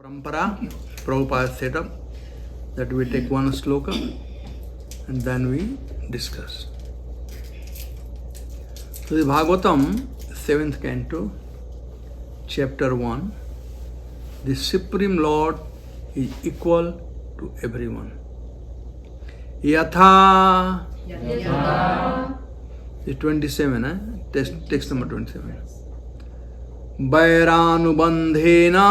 Parampara, Prabhupada set up that we take one sloka and then we discuss. So the Bhagavatam, 7th canto, chapter 1, the Supreme Lord is equal to everyone. Yatha, the 27, text number 27. Vairānubandhena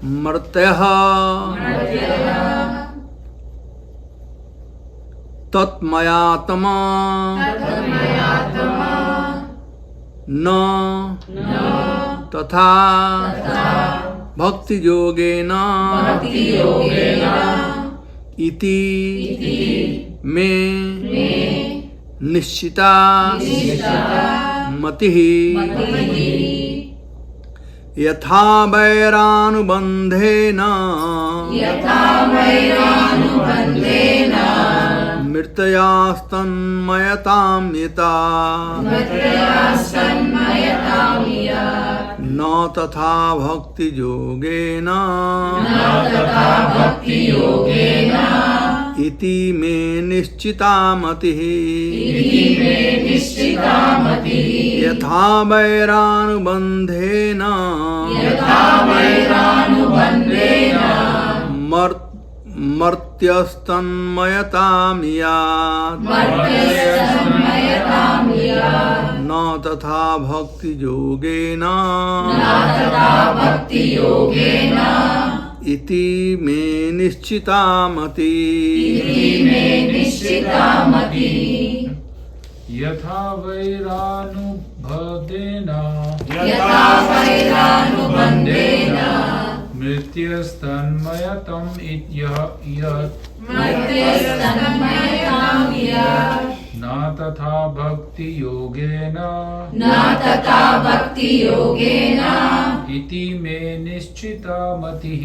martyaha tatmayatama na tatha bhakti yogena iti me nishchita matihi yatha vairānubandhena mirtayastanmayatam yata na tatha bhakti yogena iti me nishchita matihi yatha vairānubandhena martyastanmayatam yat na tatha bhakti yogena iti me nishchita mati यथा वैरानुभवेन मृत्युस्तन्मयतम इत्ययत् न तथा भक्ति योगेन इति मे निश्चिता मतिः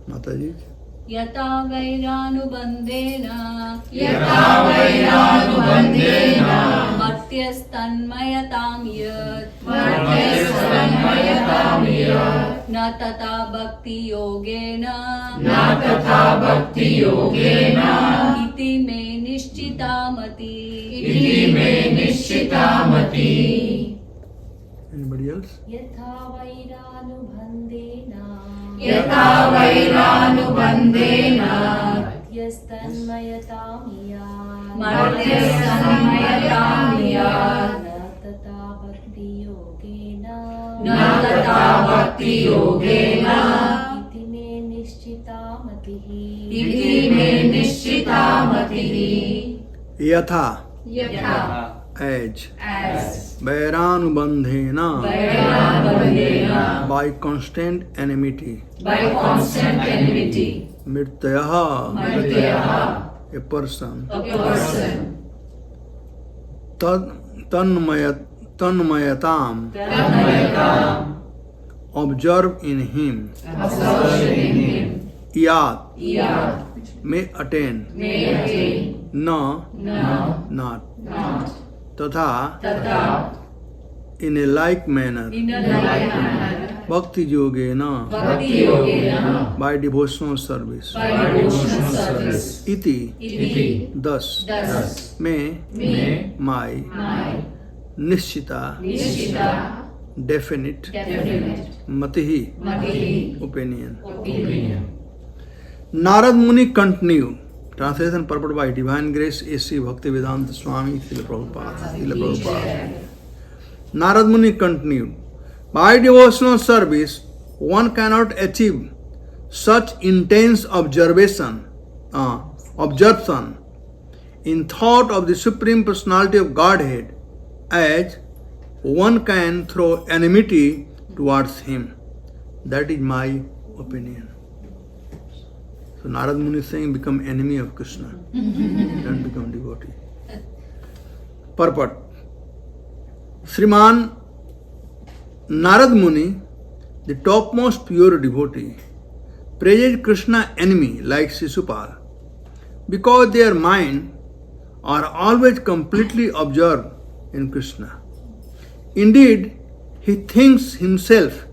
माताजी यथा वैरानुबन्धेन मर्त्यस्तन्मयतां यत् न तथा भक्ति योगेन इति मे निश्चिता मति Anybody else? यथा वैरानुबन्धेन मर्त्यस्तन्मयतां यत् न तथा भक्ति योगेन इति मे निश्चिता मतिः Yatha, as vairānubandhena, by constant enmity, mrityaha, a person, tanmayatam, observe in him, yat, may attain, na, not, tatha, in a like manner, bhakti yogena, by devotional service, iti, thus, may, my, nishchita, definite, matihi, opinion. Narad Muni continue. Translation purport by Divine Grace A.C. Bhaktivedanta Swami Srilaprabhupada. Narad Muni continued, by devotional service, one cannot achieve such intense absorption in thought of the Supreme Personality of Godhead as one can throw enmity towards Him. That is my opinion. So Narad Muni is saying, become enemy of Krishna. Don't become devotee. Purport. Sriman Narad Muni, the topmost pure devotee, praises Krishna enemy like Shishupal, because their mind are always completely absorbed in Krishna. Indeed, he thinks himself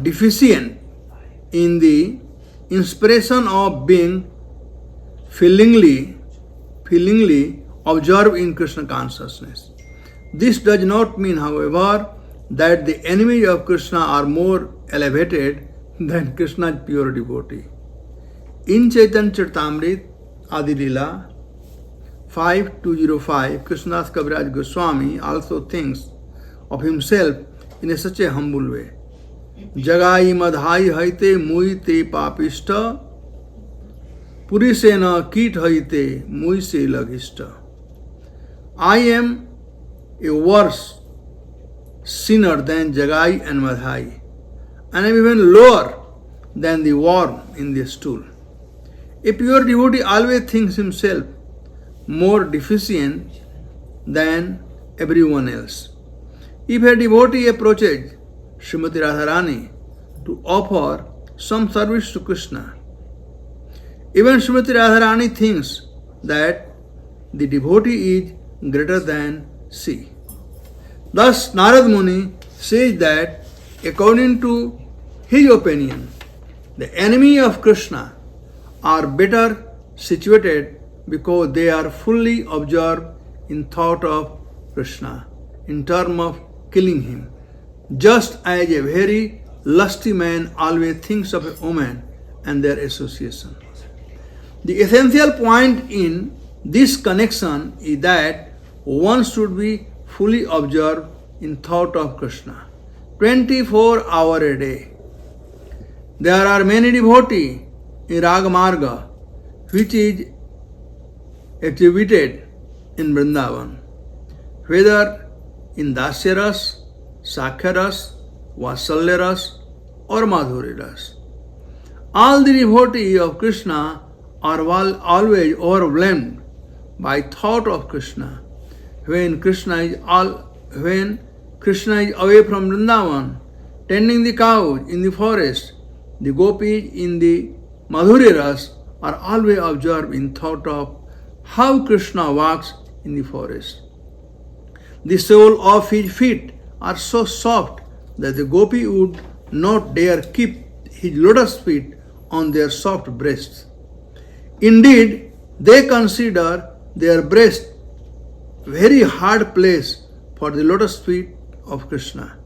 deficient in the inspiration of being feelingly observed in Krishna consciousness. This does not mean, however, that the enemies of Krishna are more elevated than Krishna's pure devotee. In Chaitanya Charitamrita Adi Lila 5205, Krishnadas Kaviraj Goswami also thinks of himself in such a humble way. Jagai madhai haite muite papishta purisena kit haite muise lagishta. I am a worse sinner than Jagai and Madhai, and I am even lower than the worm in the stool. A pure devotee always thinks himself more deficient than everyone else. If a devotee approaches Srimati Radharani to offer some service to Krishna, even Srimati Radharani thinks that the devotee is greater than she. Thus, Narad Muni says that according to his opinion, the enemy of Krishna are better situated because they are fully absorbed in thought of Krishna in terms of killing him. Just as a very lusty man always thinks of a woman and their association. The essential point in this connection is that one should be fully absorbed in thought of Krishna 24 hours a day. There are many devotees in Ragamarga which is attributed in Vrindavan, whether in Dasyaras, Sakyaras, Vasalyaras or Madhuriras. All the devotees of Krishna are always overwhelmed by thought of Krishna. When Krishna is away from Vrindavan, tending the cows in the forest, the gopis in the Madhuriras are always absorbed in thought of how Krishna walks in the forest. The sole of his feet are so soft that the gopi would not dare keep his lotus feet on their soft breasts. Indeed, they consider their breast very hard place for the lotus feet of Krishna.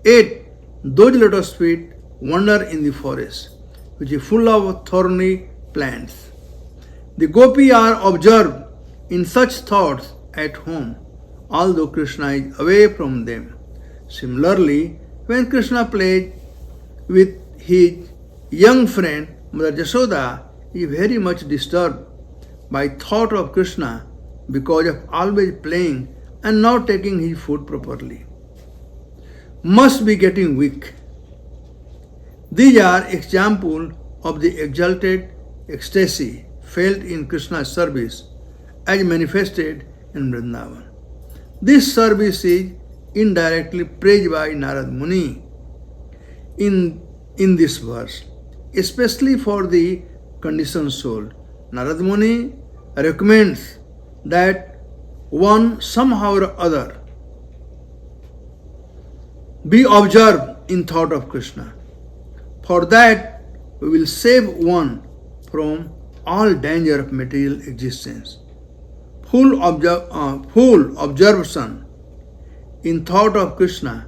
Yet, those lotus feet wander in the forest, which is full of thorny plants. The gopis are observed in such thoughts at home, although Krishna is away from them. Similarly, when Krishna plays with his young friend Mother Jashoda, he is very much disturbed by thought of Krishna because of always playing and not taking his food properly. Must be getting weak. These are examples of the exalted ecstasy felt in Krishna's service as manifested in Vrindavan. This service is indirectly praised by Narad Muni in this verse, especially for the conditioned soul. Narad Muni recommends that one somehow or other be observed in thought of Krishna. For that, we will save one from all danger of material existence. Full observation in thought of Krishna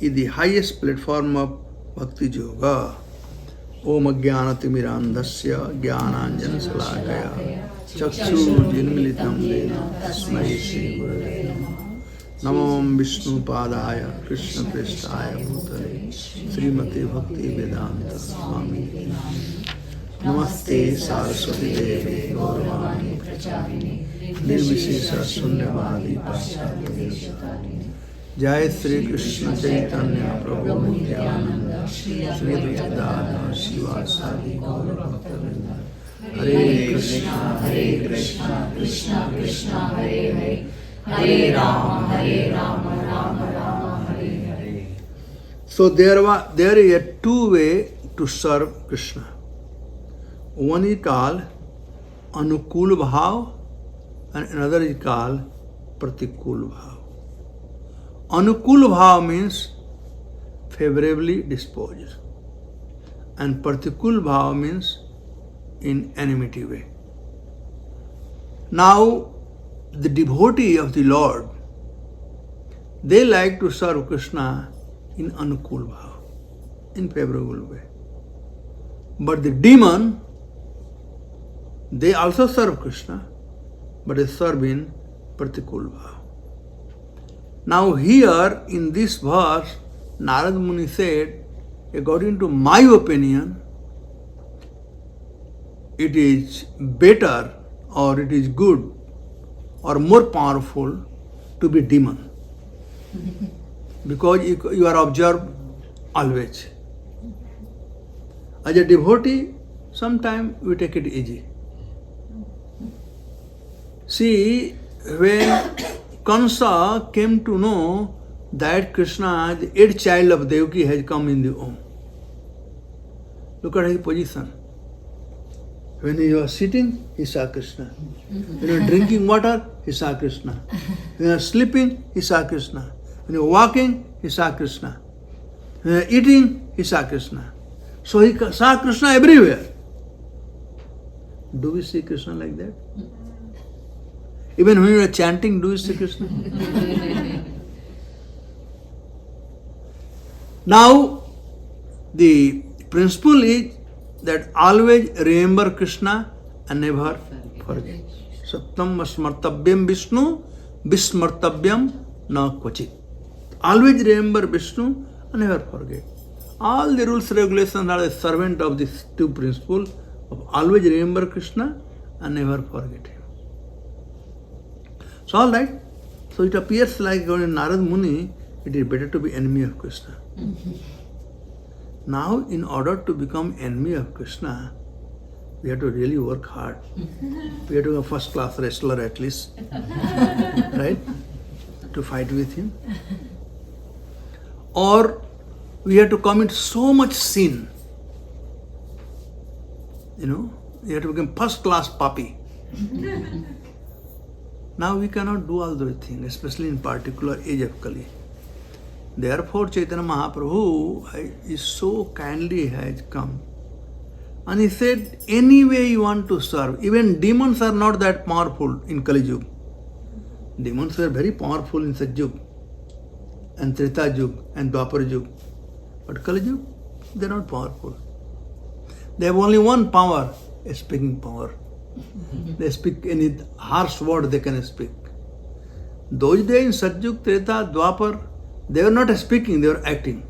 is the highest platform of Bhakti Yoga. Om Ajnanatimirandhasya Jnananjana Salakaya Chakshu Jinmilitam Dena Tasmai Shri Gurave Namaha. Namam Vishnu Padaya Krishna Prestaya Bhutale Srimate Bhakti Vedanta Swami Namaste Saraswati Devi Gauravani Pracharine Nirvishesha Sunyavadi Paschalya Deshatarine. Jai Sri Krishna Chaitanya Prabhu Nityananda Sri Advaita Shivasadi Gaura Bhaktavinda. Hare Krishna Krishna Krishna Hare Hare Hare Rama Rama Rama Hare Hare. So there is a two way to serve Krishna. One is called Anukul Bhav and another is called pratikul bhav. Anukul bhav means favorably disposed. And pratikul bhav means in enmity way. Now, the devotee of the Lord, they like to serve Krishna in anukul bhav, in favorable way. But the demon, they also serve Krishna, but they serve in pratikul bhav. Now here in this verse, Narad Muni said, according to my opinion, it is better or it is good or more powerful to be demon. Because you are observed always. As a devotee, sometimes we take it easy. See, when Kansa came to know that Krishna, the eighth child of Devaki, has come in the womb. Look at his position. When he was sitting, he saw Krishna. When he was drinking water, he saw Krishna. When he was sleeping, he saw Krishna. When he was walking, he saw Krishna. When he was eating, he saw Krishna. So he saw Krishna everywhere. Do we see Krishna like that? Even when we are chanting, do we see Krishna? Now, the principle is that always remember Krishna and never forget. Sattam smartavyam Vishnu, vismartavyam na kvachit. Always remember Vishnu and never forget. All the rules regulations are the servant of these two principles of always remember Krishna and never forget him. So all right. So it appears like in Narad Muni, it is better to be enemy of Krishna. Now, in order to become enemy of Krishna, we have to really work hard. We have to be a first class wrestler at least, right? To fight with him. Or we have to commit so much sin. You have to become first class puppy. Now we cannot do all those things, especially in particular age of Kali. Therefore, Chaitanya Mahaprabhu is so kindly has come. And he said, any way you want to serve, even demons are not that powerful in Kali Yuga. Demons were very powerful in Satyuga and Treta Yuga and Dwapar Yuga. But Kali Yuga, they are not powerful. They have only one power, a speaking power. They speak any harsh word they can speak. Those days in Satyuga, Treta, Dwapar, they were not speaking, they were acting.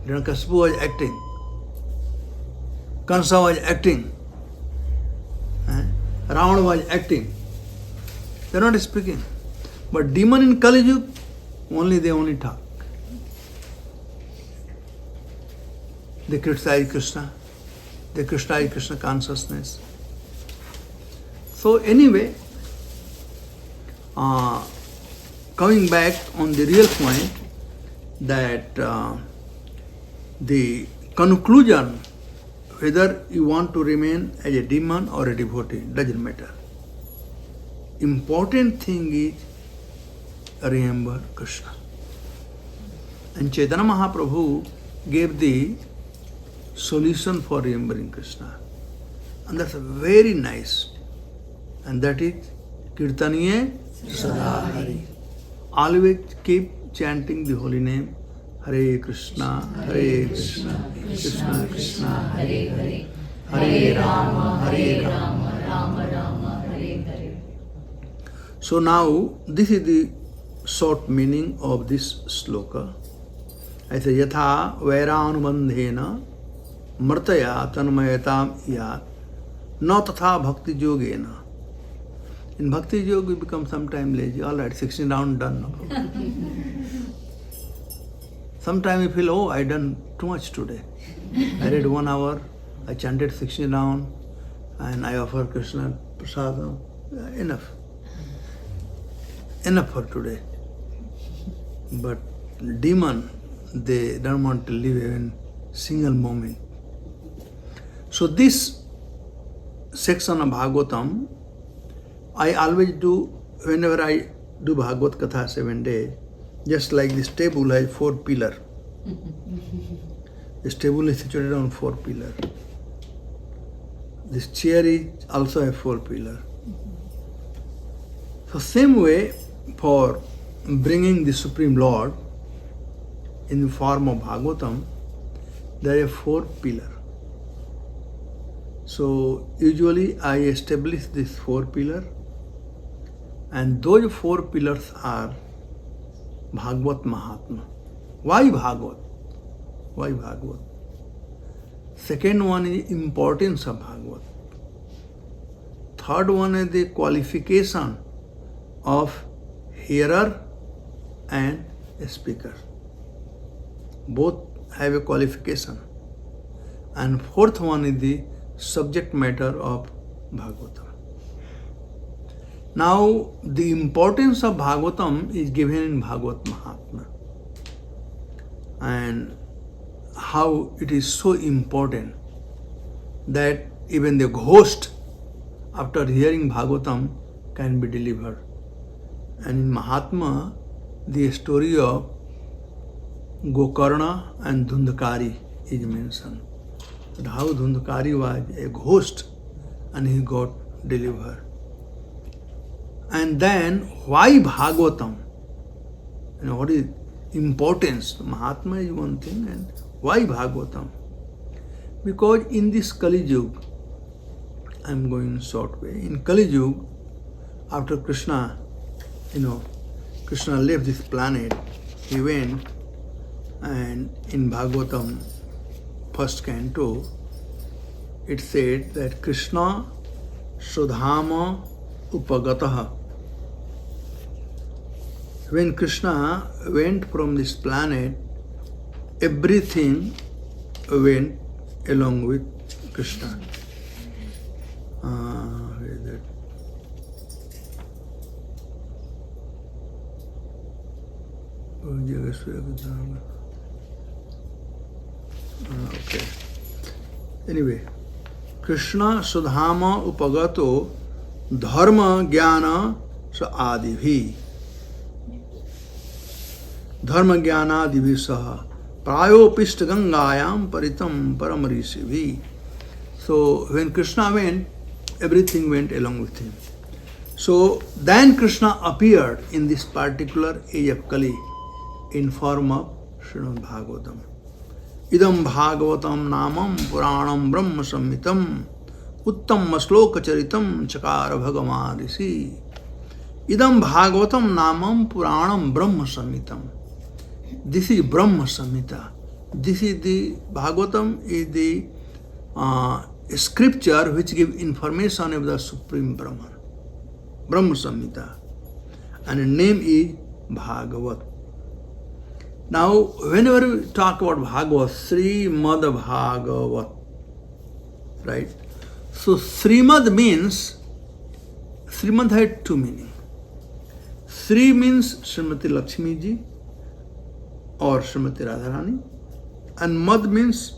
Hiranyakashipu was acting. Kansa was acting. Ravana was acting. They are not speaking. But demon in Kali Yuga, they only talk. They criticize Krishna. They criticize Krishna consciousness. So anyway, coming back on the real point, that the conclusion, whether you want to remain as a demon or a devotee, doesn't matter. Important thing is remember Krishna. And Chaitanya Mahaprabhu gave the solution for remembering Krishna. And that's very nice. And that is Kirtaniye Sada Hari. Always keep chanting the holy name. HareKrishna, HareKrishna, Krishna Krishna, Hare Hare, Hare Rama, Hare Rama, Rama Rama, Hare Hare. So now, this is the short meaning of this sloka. I say, Yatha Vairānubandhena Martaya Tanmayatam Yat Na Tatha Bhakti Yogena. In Bhakti Yoga, we become sometime lazy. All right, 16 rounds done. No problem. Sometimes we feel, I done too much today. I read 1 hour, I chanted 16 rounds, and I offer Krishna prasadam. Enough. Enough for today. But demon, they don't want to live even single moment. So this section of Bhagavatam, I always do whenever I do Bhagavad Katha 7 days, just like this table has 4 pillars. This table is situated on 4 pillars. This chair is also a 4 pillars. So same way, for bringing the Supreme Lord in the form of Bhagavatam, there are 4 pillars. So usually I establish these 4 pillars, and those 4 pillars are Bhagavat Mahatma. Why Bhagavat? Why Bhagavat? Second one is importance of Bhagavat. Third one is the qualification of hearer and speaker. Both have a qualification. And fourth one is the subject matter of Bhagavatam. Now, the importance of Bhagavatam is given in Bhagavat Mahatma. And how it is so important that even the ghost, after hearing Bhagavatam, can be delivered. And in Mahatma, the story of Gokarna and Dhundakari is mentioned. That how Dhundakari was a ghost and he got delivered. And then why Bhagavatam? What is importance? Mahatma is one thing, and why Bhagavatam? Because in this Kali Yuga, I am going short way. In Kali Yuga, after Krishna, Krishna left this planet, he went, and in Bhagavatam, first canto, it said that Krishna Sudhama Upagataha. When Krishna went from this planet, everything went along with Krishna. Where is that? Okay. Anyway, Krishna Sudhama Upagato Dharma Jnana Sa Adibhi. Dharma Jnana Adibhi Saha Prayopishta Gangayam Paritam Paramarishibhi. So when Krishna went, everything went along with him. So then Krishna appeared in this particular age of Kali in form of Srimad-Bhagavatam. Idam Bhagavatam Namam Puranam Brahma Samhitam Uttam Masloka Charitam Chakara Bhagamadisi. Idam Bhagavatam Namam Puranam Brahma Samhitam. This is Brahma Samhita. This is the Bhagavatam is the scripture which gives information of the Supreme Brahman. Brahma Samhita. And the name is Bhagavat. Now, whenever we talk about Bhagavat, Srimad-Bhagavatam, right? So, Srimad means, Srimad had 2 meanings. Sri means Srimati Lakshmi ji or Srimati Radharani, and Mad means,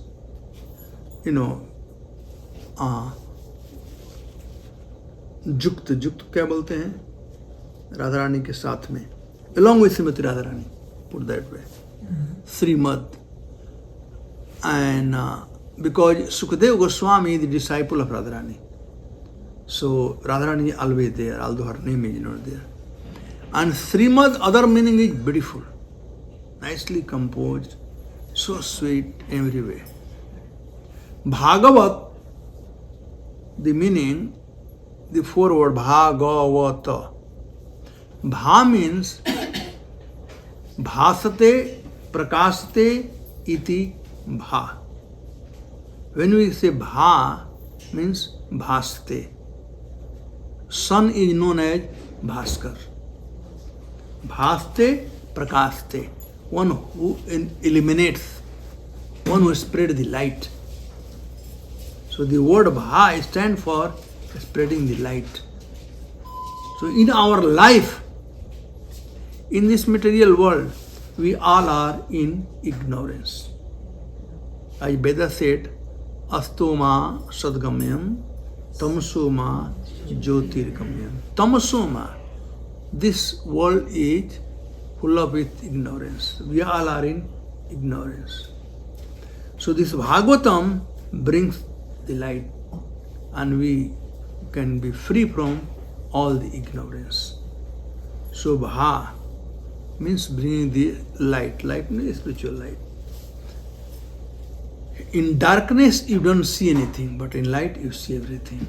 जुक्त क्या बोलते हैं राधा रानी के साथ में along with Srimati Radharani, put that way. Srimad. And because Sukadeva Goswami is the disciple of Radharani, so Radharani is always there, although her name is not there. And Srimad, other meaning is beautiful, nicely composed, so sweet every way. Bhagavat, the meaning, the 4 word Bhagavata. Bha means Bhasate Prakasate iti Bha. When we say Bha, means Bhasate. Sun is known as Bhaskar. Bhasate Prakasate. One who illuminates, one who spreads the light. So the word Bha stands for spreading the light. So in our life, in this material world, we all are in ignorance. As Veda said, Astoma Sadgamyam, Tamsoma Jyotirgamyam. Tamasoma, this world is full of with ignorance. We all are in ignorance. So this Bhagavatam brings the light, and we can be free from all the ignorance. So Bha means bringing the light. Light means spiritual light. In darkness you don't see anything, but in light you see everything.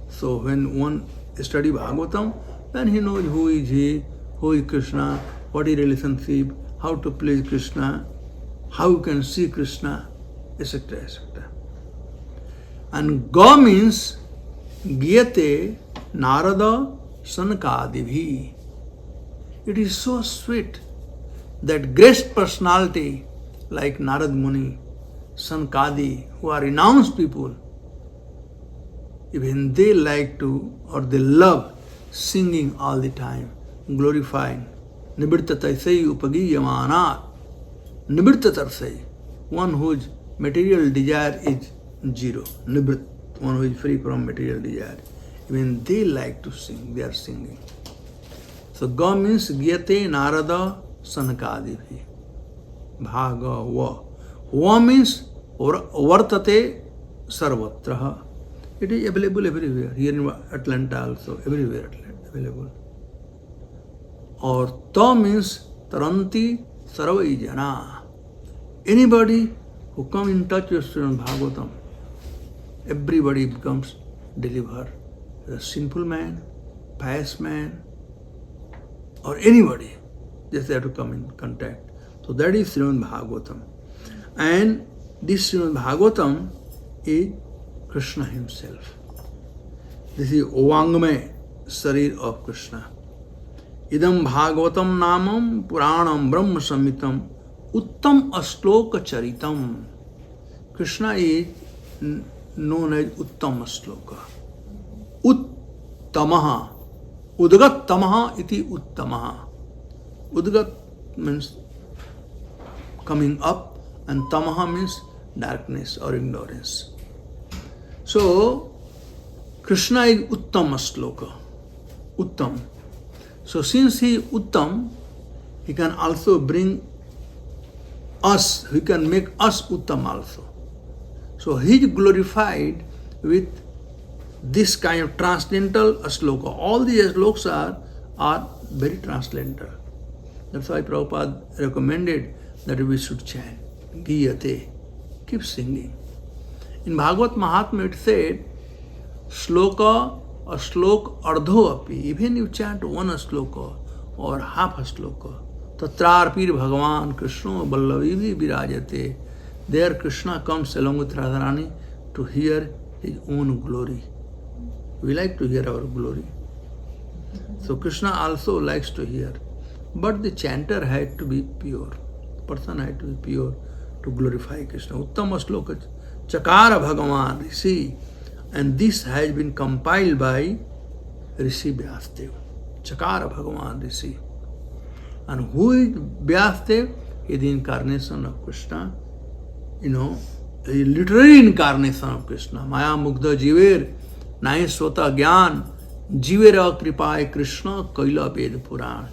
So when one study Bhagavatam, then he knows who is he, who is Krishna, what is relationship, how to please Krishna, how you can see Krishna, etc. etc. And Ga means Gyate Narada Sanakadibhi. It is so sweet that great personality like Narad Muni, Sankadi, who are renounced people, even they like to or they love singing all the time, glorifying. Nibirtataisai upagiyamana. Nibirtatarsai, one whose material desire is zero. Nibirt, one who is free from material desire. Even they like to sing, they are singing. So Ga means Gyate Narada Sanakadibhi. Bhagava. Va means Vartate Sarvatra. It is available everywhere. Here in Atlanta also, everywhere available. Or Ta means Taranti Sarvai Jana. Anybody who come in touch with Srimad Bhagavatam, everybody becomes delivered. A sinful man, pious man, or anybody, just have to come in contact. So that is Srimad Bhagavatam. And this Srimad Bhagavatam is Krishna himself. This is Ovangame Sarir of Krishna. Idam Bhagavatam Namam Puranam Brahma Samitam Uttam Ashloka Charitam. Krishna is known as Uttam Ashloka. Uttamaha. Udgat Tamaha iti Uttamaha. Udgat means coming up, and Tamaha means darkness or ignorance. So, Krishna is Uttam Ashloka. Uttam. So, since he is Uttam, he can also bring us, he can make us Uttam also. So, he is glorified with this kind of transcendental ashloka. All these ashlokas are very transcendental. That's why Prabhupada recommended that we should chant Giyate. Keep singing. In Bhagavad Mahatma it said, Shloka, a shlok ardho api. Even you chant one shloka or half a shloka. Tatrarpir Bhagavan Krishna Ballavivi Virajate. There Krishna comes along with Radharani to hear his own glory. We like to hear our glory. So Krishna also likes to hear. But the chanter had to be pure. The person had to be pure to glorify Krishna. Uttama shloka Chakara Bhagavan Rishi. And this has been compiled by Rishi Vyasdev. Chakara Bhagavan Rishi. And who is Vyasdev? He is the incarnation of Krishna. A literary incarnation of Krishna. Maya Mugdha Jiver Nahi Swata Gyan Jivera Kripai Krishna Kaila Ved Puran.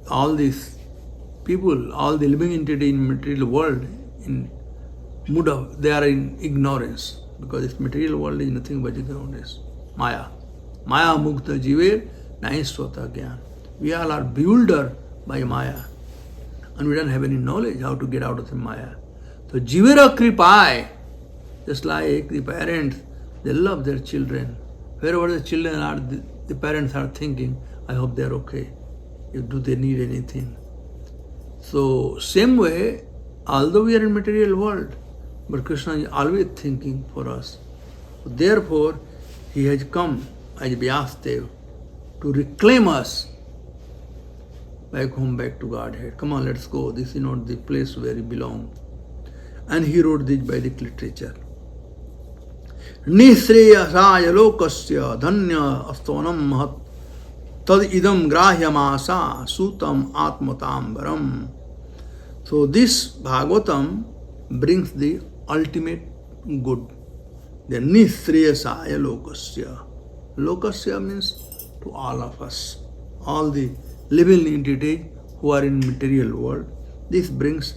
All these people, all the living entity in material world, in mood of, they are in ignorance, because this material world is nothing but ignorance. Maya. Maya Mukta Jiver Nahi Swata Gyan. We all are bewildered by Maya, and we don't have any knowledge how to get out of the Maya. So Jivera Kripai, just like the parents, they love their children. Wherever the children are, the parents are thinking, I hope they are okay. Do they need anything? So same way, although we are in material world, but Krishna is always thinking for us. So therefore, he has come as Vyasdev to reclaim us back home, back to Godhead. Come on, let's go. This is not the place where we belong. And he wrote this Vedic literature. Nishreyasaya lokasya dhanya astonam mahat tad idam grahyamasa sutam atmatambaram. So this Bhagavatam brings the ultimate good. The Nishreyasaya lokasya. Lokasya means to all of us. all the living entities who are in material world. This brings,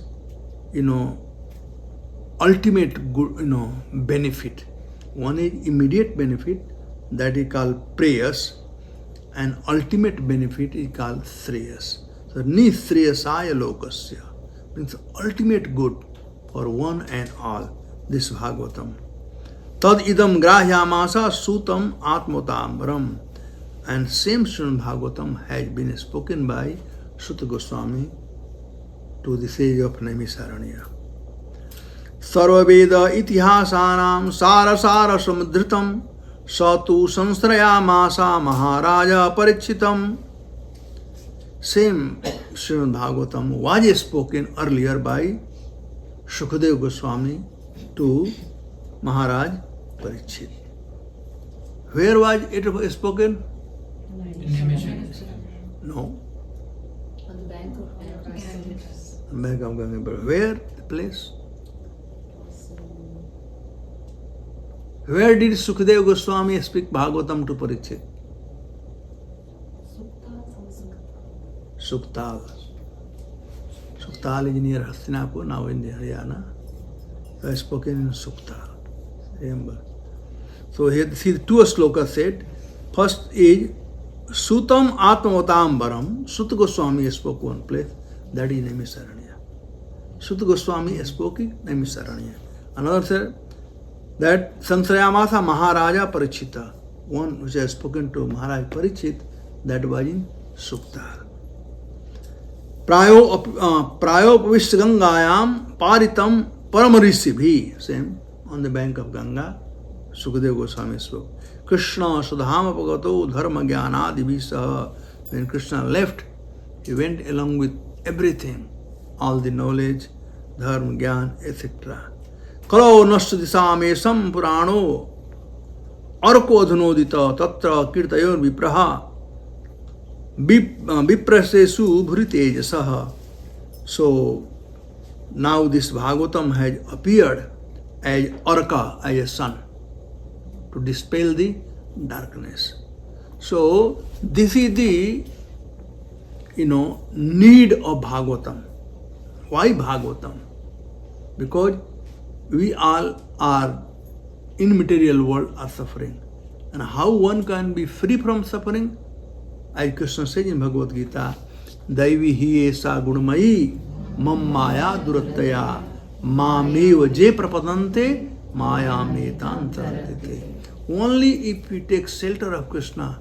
ultimate good, benefit. One is immediate benefit, that is called prayers, and ultimate benefit is called shreyas. So nishreyasaya lokasya means ultimate good for one and all. This Bhagavatam. Tad idam grahyamasa sutam atmotambaram. And same Srimad-Bhagavatam has been spoken by Suta Goswami to the sage of Naimisaranya. Sarvaveda itihasanam sarasara samudritam satu sansrayamasa maharaja parichitam. Same Srimad-Bhagavatam was spoken earlier by Shukadeva Goswami to Maharaj Parikshit. Where was it spoken? No. On the bank of Ganga. Bank of Ganga. Where the place? Where did Sukadeva Goswami speak Bhagavatam to Parikshit? Suktal. Suktal is near Hastinapur, now in the Haryana. So I spoken in Suktal. Remember. So here see two slokas said. First is Sutam Atmavatambaram. Sutta Goswami spoke one place, that is Naimisaranya. Sutta Goswami spoke in Naimisaranya. Another said that Sansrayamasa Maharaja Parichita, one which has spoken to Maharaj Parichit, that was in Sukta. Prayo Vishgangayam Paritam Paramarishi, same on the bank of Ganga, Sukadeva Goswami spoke. Krishna Sudhama Pagato Dharma Jnana Divisaha. When Krishna left, he went along with everything, all the knowledge, dharma, jnana, etc. Kalo nastadisam purano arko dhanodita tatra kirtayor vipraha viprasesu bhuritejasaha. So now this Bhagavatam has appeared as Arka, as a sun, to dispel the darkness. So this is the need of Bhagavatam. Why Bhagavatam? Because we all are in material world are suffering. And how one can be free from suffering? As Krishna says in Bhagavad-Gita, Daivi hi esa gunamayi mam maya durattaya mameva je prapadante maya metantartite. Only if we take shelter of Krishna,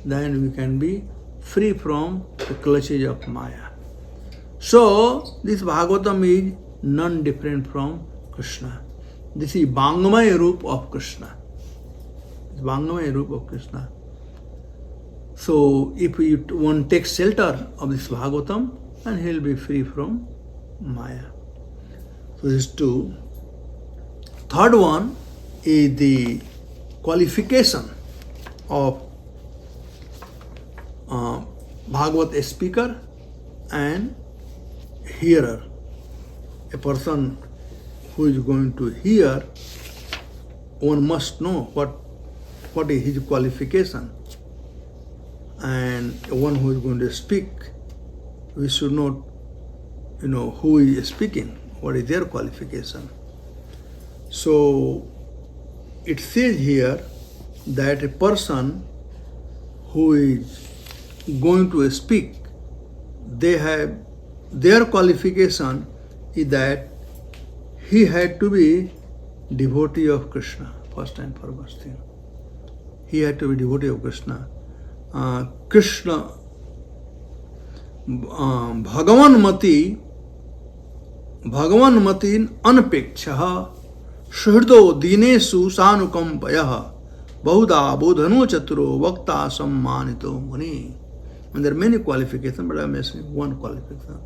then we can be free from the clutches of Maya. So, this Bhagavatam is none different from Krishna. This is Bangamaya Roop of Krishna. Bangamaya Roop of Krishna. So, if one takes shelter of this Bhagavatam, then he will be free from Maya. So, this is two. Third one is the qualification of Bhagavat speaker and hearer. A person who is going to hear, one must know what is his qualification. And one who is going to speak, we should know, who is speaking, what is their qualification. So, it says here that a person who is going to speak, their qualification is that he had to be devotee of Krishna, first and foremost thing. He had to be devotee of Krishna. Krishna Bhagavan Matin Anapekshaha Shuhrido Dinesu Sanukampayah Bahuda Bodhano Chaturo Vakta Sammanito Muni. And there are many qualifications, but I am mentioning one qualification.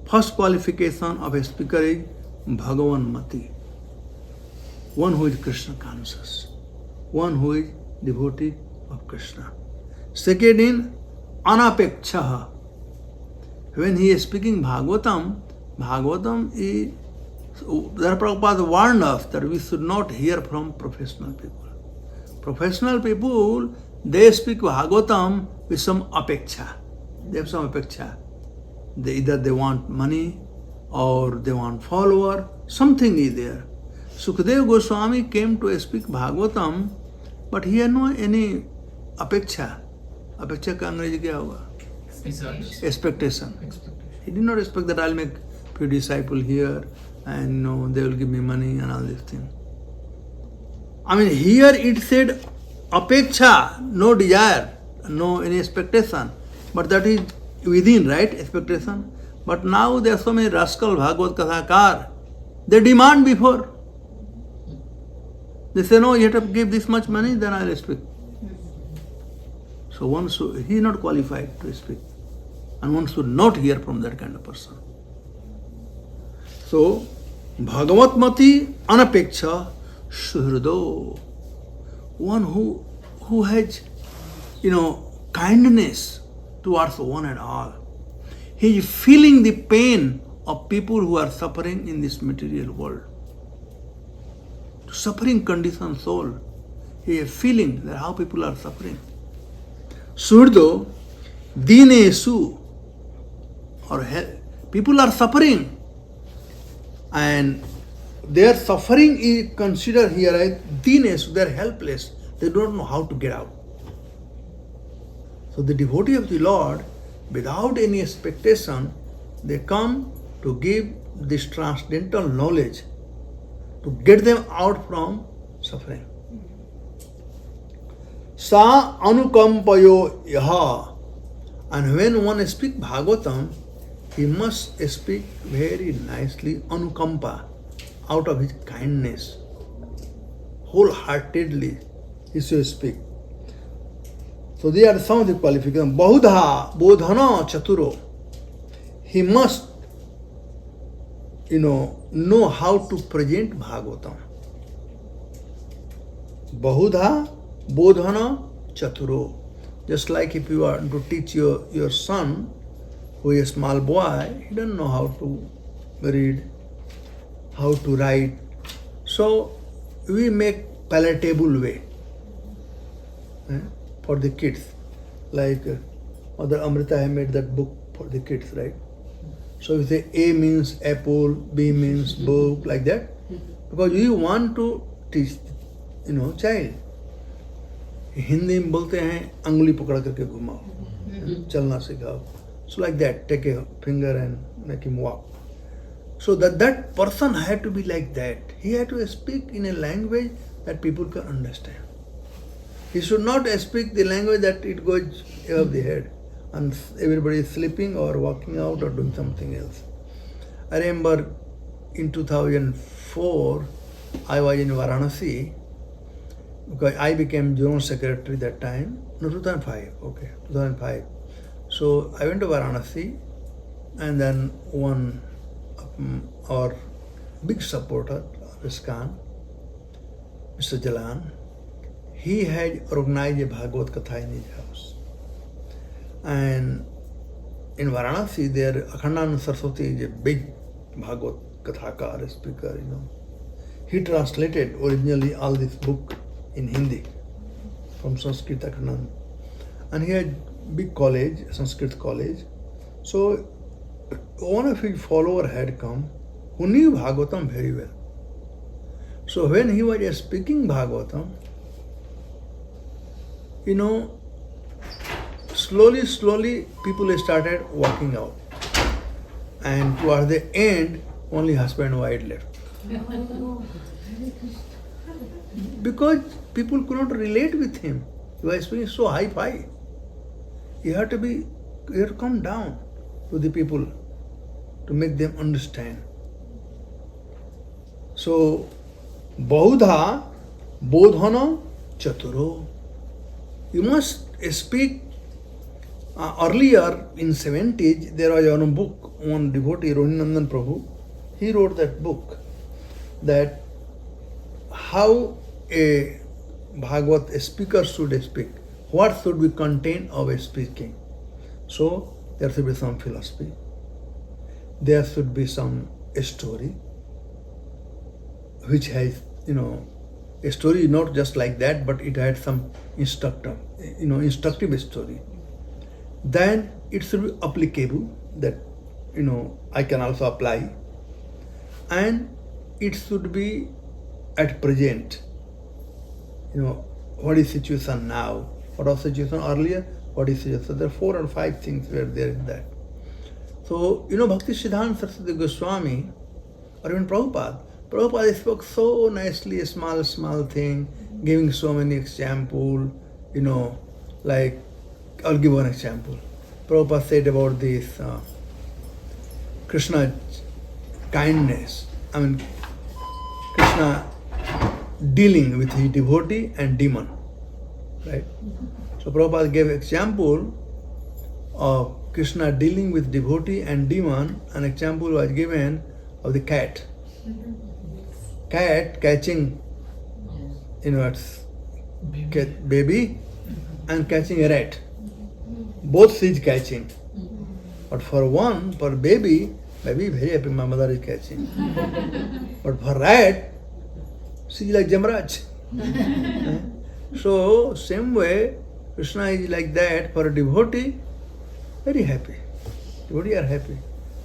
First qualification of a speaker is Bhagavan Mati, one who is Krishna conscious, one who is devotee of Krishna. Second in Anapekshaha. When he is speaking Bhagavatam is, the Prabhupada warned us that we should not hear from professional people. Professional people, they speak Bhagavatam with some apeksha. They have some apeksha. Either they want money or they want follower, something is there. Sukadeva Goswami came to speak Bhagavatam, but he had no any apeksha. Apeksha ka अंग्रेजी क्या होगा? Expectation. He did not expect that I'll make few disciples here and they will give me money and all these things. I mean, here it said apeksha, no desire, no any expectation. But that is within, right? Expectation. But now there are so many rascal Bhagavad Kathakar. They demand before. They say, no, you have to give this much money, then I'll speak. So he is not qualified to speak. And one should not hear from that kind of person. So, Bhagavatmati anapeksha suhrido. One who has, kindness towards one and all. He is feeling the pain of people who are suffering in this material world. Suffering conditioned soul. He is feeling that how people are suffering. Suhrido, dinesu, or people are suffering. And their suffering is considered here as dinesu, they are helpless. They don't know how to get out. So the devotee of the Lord, without any expectation, they come to give this transcendental knowledge to get them out from suffering. Sa anukampayo yaha. And when one speaks Bhagavatam, he must speak very nicely, anukampa, out of his kindness. Wholeheartedly, he should speak. So they are some of the qualifications. Bahudha bodhana chaturo. He must, know how to present Bhagavatam. Bahudha bodhana chaturo. Just like if you are to teach your son, who is a small boy, he doesn't know how to read, how to write. So we make palatable way for the kids. Like Mother Amrita have made that book for the kids, right? So you say A means apple, B means book, like that. Because you want to teach, child. Hindi में बोलते हैं अंगुली पकड़ करके घुमाओ, चलना सिखाओ. So like that, take a finger and make him walk. So that person had to be like that. He had to speak in a language that people can understand. He should not speak the language that it goes above the head and everybody is sleeping or walking out or doing something else. I remember in 2004, I was in Varanasi because I became General Secretary that time. No, 2005. Okay, 2005. So I went to Varanasi, and then one of our big supporter of ISKCON, Mr. Jalan, he had organized a Bhagavad Katha in his house. And in Varanasi, there Akhandananda Saraswati is a big Bhagavad Kathakar speaker, He translated originally all this book in Hindi from Sanskrit Akhandananda. And he had big college, Sanskrit college. So one of his followers had come who knew Bhagavatam very well. So when he was speaking Bhagavatam, slowly people started walking out. And towards the end, only husband and wife left. Because people could not relate with him. He was speaking so high-fi. You have to come down to the people to make them understand. So, Bahudha bodhana chaturo. You must speak. Earlier in 70s, there was one book, one devotee, Radheyradhey Prabhu. He wrote that book, that how a Bhagavad speaker should speak. What should be content of a speaking? So there should be some philosophy. There should be some story which has, a story is not just like that, but it had some instructive story. Then it should be applicable, that I can also apply, and it should be at present. What is situation now? What was situation earlier? What is situation? There are 4 or 5 things were there in that. So, Bhakti Siddhanta Saraswati Goswami, or even Prabhupada spoke so nicely, a small thing, giving so many examples, like, I'll give one example. Prabhupada said about this Krishna kindness. Krishna dealing with his devotee and demon. Right? So Prabhupada gave example of Krishna dealing with devotee and demon. An example was given of the cat. Cat catching its baby and catching a rat. Both she is catching. But for baby very happy, my mother is catching. But for rat, she is like Jamraj. So, same way, Krishna is like that. For a devotee, very happy. Devotee are happy.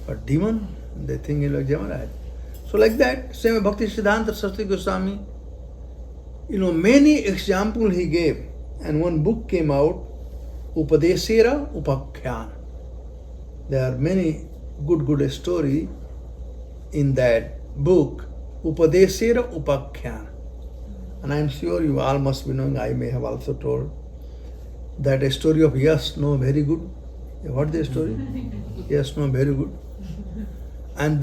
But demon, they think he is like Jamraj. So like that, same way Bhakti Siddhanta Saraswati Goswami, many examples he gave. And one book came out, Upadesera Upakhyan. There are many good story in that book, Upadesera Upakhyan. And I am sure you all must be knowing, I may have also told, that a story of yes, no, very good. You heard the story? Yes, no, very good. And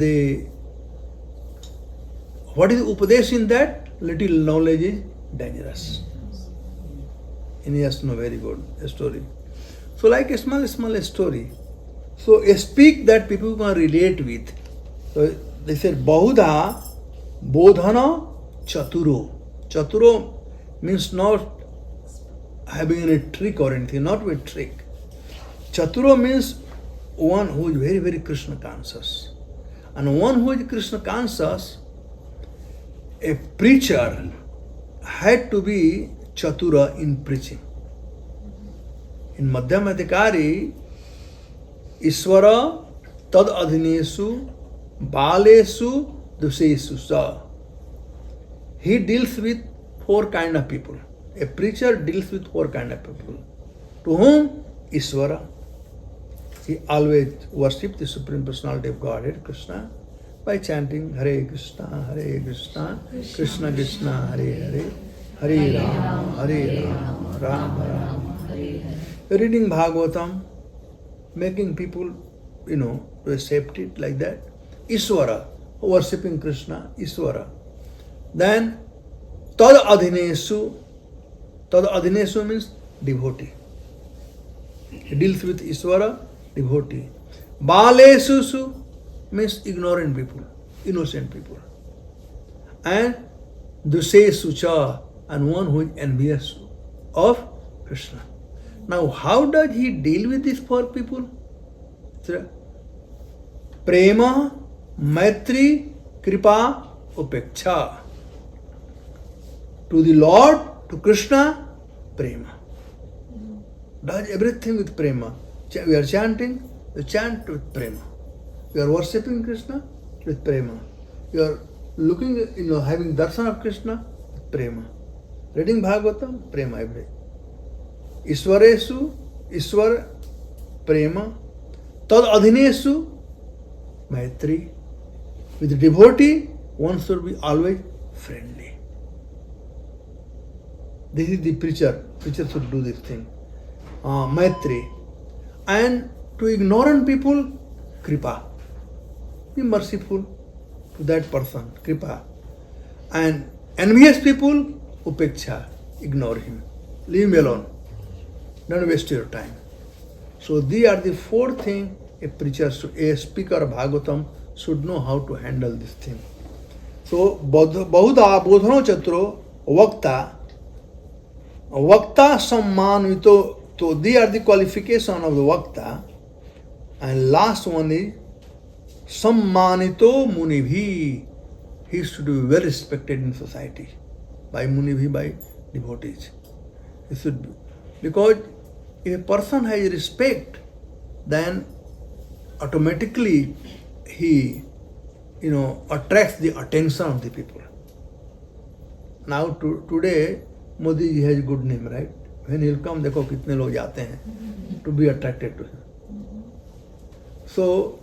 what is Upadesh in that? Little knowledge is dangerous. In yes, no, very good story. So like a small story. So speak that people can relate with. So they said, Bahudha Bodhana Chaturo. Chaturo means not having any trick or anything, not with trick. Chaturo means one who is very, very Krishna conscious. And one who is Krishna conscious, a preacher had to be Chatura in preaching. In Madhyamadhikari, Iswara tad adhinesu balesu dusesu sa. He deals with 4 kind of people. A preacher deals with 4 kind of people. To whom? Iswara. He always worships the Supreme Personality of Godhead, Krishna, by chanting HareKrishna, HareKrishna, Krishna Krishna, Hare Hare, Hare Rama, Hare Rama, Rama Rama, Hare Hare. Reading Bhagavatam, making people, to accept it like that. Iswara, worshipping Krishna, Iswara. Then, Tad Adhinesu means devotee. He deals with Iswara, devotee. Balesu means ignorant people, innocent people. And Dusesu cha, and one who is envious of Krishna. Now, how does he deal with these 4 people? Prema, Maitri, Kripa, Upeksha. To the Lord, to Krishna, Prema. Does everything with Prema. We are chanting, we chant with Prema. We are worshipping Krishna with Prema. We are looking, having darshan of Krishna with Prema. Reading Bhagavatam, Prema every. Iswaresu, Iswar, Prema. Tad adhinesu, Maitri. With the devotee, one should be always friendly. This is the preacher. Preacher should do this thing. Maitri. And to ignorant people, Kripa. Be merciful to that person, Kripa. And envious people, Upeksha. Ignore him. Leave him alone. Don't waste your time. So these are the 4 things a preacher, a speaker of Bhagavatam should know how to handle this thing. So, Bahuda Bodhano Chatro, Vakta Sammanvito. So they are the qualification of the Vakta. And last one is Sammanito Munibhi. He should be well respected in society. by Munivi, by devotees. It should be. Because if a person has respect, then automatically he, attracts the attention of the people. Now today, Modi ji has good name, right? When he'll come, देखो कितने लोग जाते हैं to be attracted to him. So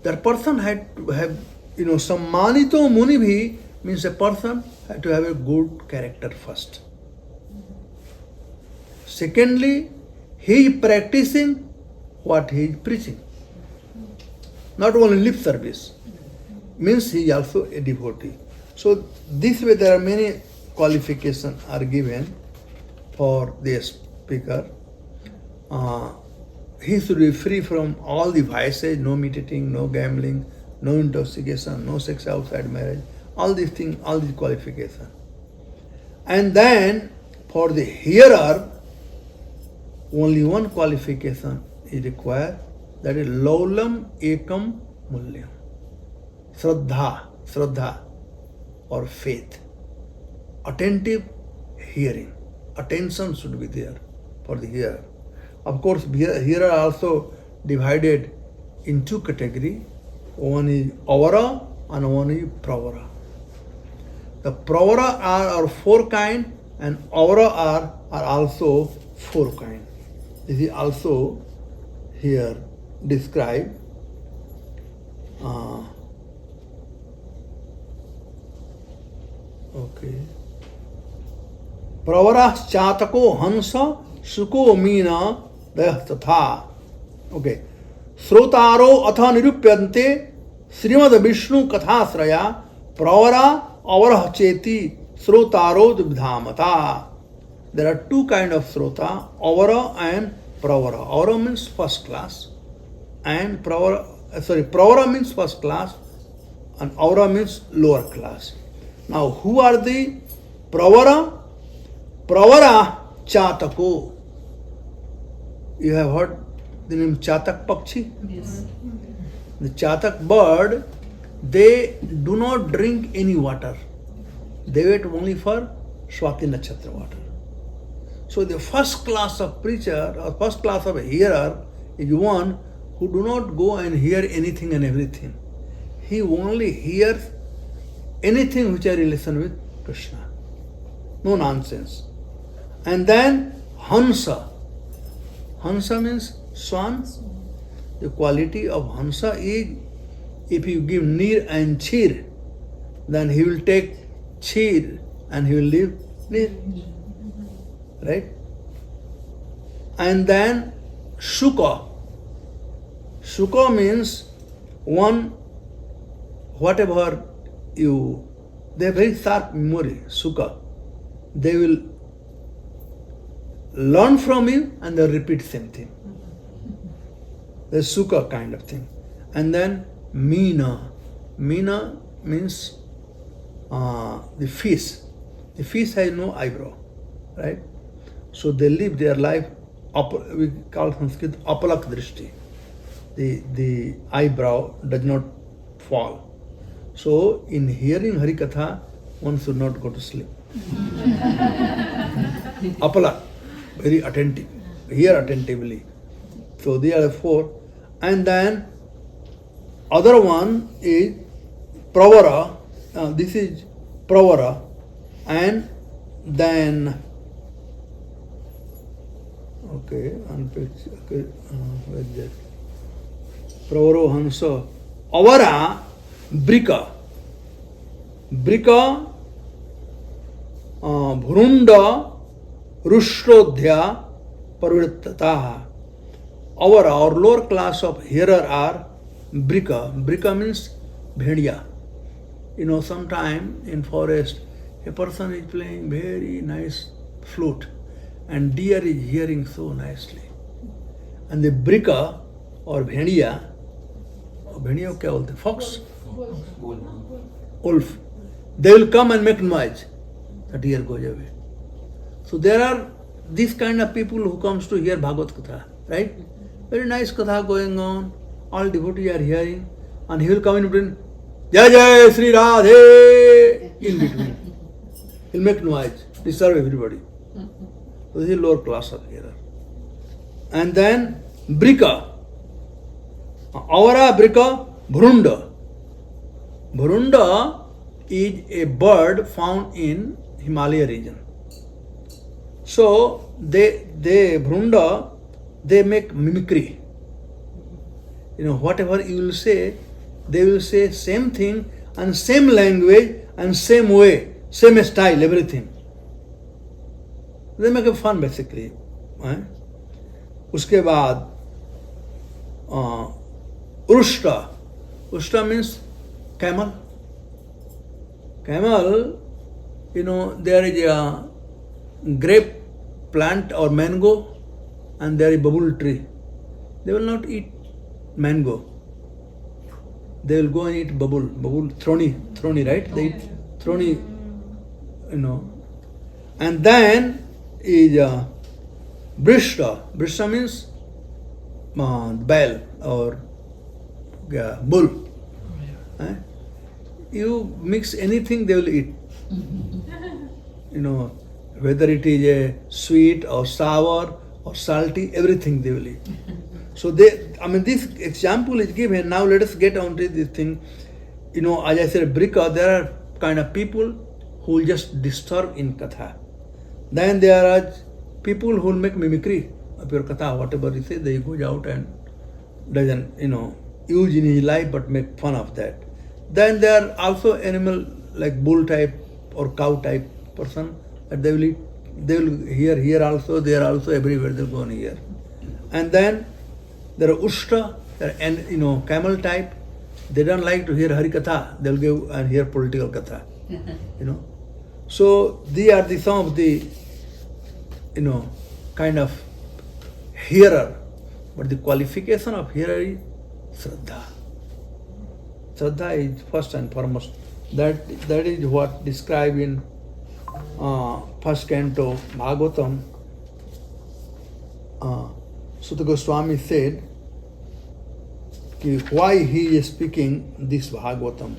that person had to have, sammanito munivi means a person had to have a good character first. Secondly, he is practicing what he is preaching. Not only lip service, means he is also a devotee. So this way there are many qualifications are given for the speaker. He should be free from all the vices, no meat eating, no gambling, no intoxication, no sex outside marriage, all these things, all these qualifications. And then for the hearer, only one qualification is required, that is laulam ekam mulyam. Shraddha or faith. Attentive hearing. Attention should be there for the hearer. Of course, hearer also divided in two categories. One is avara and one is pravara. The pravara are four kind and avara are also four kind. This is also here described. Okay. Pravaras chatako hansa suko meena dayah tatha. Okay. Srotaro atha nirupyante Srimad Vishnu kathasraya pravara avarah cheti srotaro vidhamata. There are two kinds of srota, avara and pravara. Avara means first class and pravara means first class and avara means lower class. Now who are the pravara? Pravara chatako. You have heard the name Chatak Pakshi? Yes. The Chatak bird, they do not drink any water. They wait only for Swati Nakshatra water. So the first class of preacher or first class of hearer is one who do not go and hear anything and everything. He only hears anything which has relation with Krishna. No nonsense. And then Hansa. Hansa means swan. The quality of Hansa is, if you give neer and cheer, then he will take cheer and he will leave neer. Right? And then Shuka. Shuka means one, whatever they have very sharp memory, Shuka. They will learn from you and they'll repeat same thing. The Sukha kind of thing. And then Meena. Meena means the fish. The fish has no eyebrow, right? So they live their life, we call Sanskrit apalak drishti. The eyebrow does not fall. So in hearing Harikatha, one should not go to sleep. Apalak, very attentive, hear attentively. So they are the four. And then other one is pravara. This is pravara. And then where is that? Pravaro hansa. Avara brika. Brika bhrunda rushdodhya parvittataha. Our lower class of hearer are brika. Brika means bhediya. Sometime in forest, a person is playing very nice flute and deer is hearing so nicely. And the brika or bhediya क्या बोलते? Fox? Wolf. They will come and make noise. The deer goes away. So there are these kind of people who comes to hear Bhagavad Gita, right? Very nice Katha going on, all devotees are hearing, and he will come in between, Jai Jai Sri Radhey, in between. He'll make noise, disturb everybody. So this is lower class of hearer. And then Brika. Avara Brika Bhrunda. Bhrunda is a bird found in Himalaya region. So they Bhrunda, they make mimicry. Whatever you will say, they will say same thing and same language and same way, same style, everything. They make a fun basically. उसके बाद Urushta. Urushta means camel. Camel, there is a grape plant or mango and there is bubble tree. They will not eat mango. They will go and eat bubble, throni, right? They eat throni, And then is Brishta. Brishta means bell or bull. You mix anything, they will eat. Whether it is a sweet or sour or salty, everything they will eat. So this example is given. Now let us get on to this thing. As I said, Brika, there are kind of people who will just disturb in Katha. Then there are people who will make mimicry of your Katha, whatever he says, they goes out and doesn't, use in his life but make fun of that. Then there are also animal like bull type or cow type person that they will eat. They will hear here also, there also, everywhere they will go and hear. And then there are Ushta, there are camel type. They don't like to hear Hari Katha. They'll go and hear political Katha. So these are some of the kind of hearer. But the qualification of hearer is Shraddha. Shraddha is first and foremost. That is what described in first canto Bhagavatam. Sutta Goswami said why he is speaking this Bhagavatam.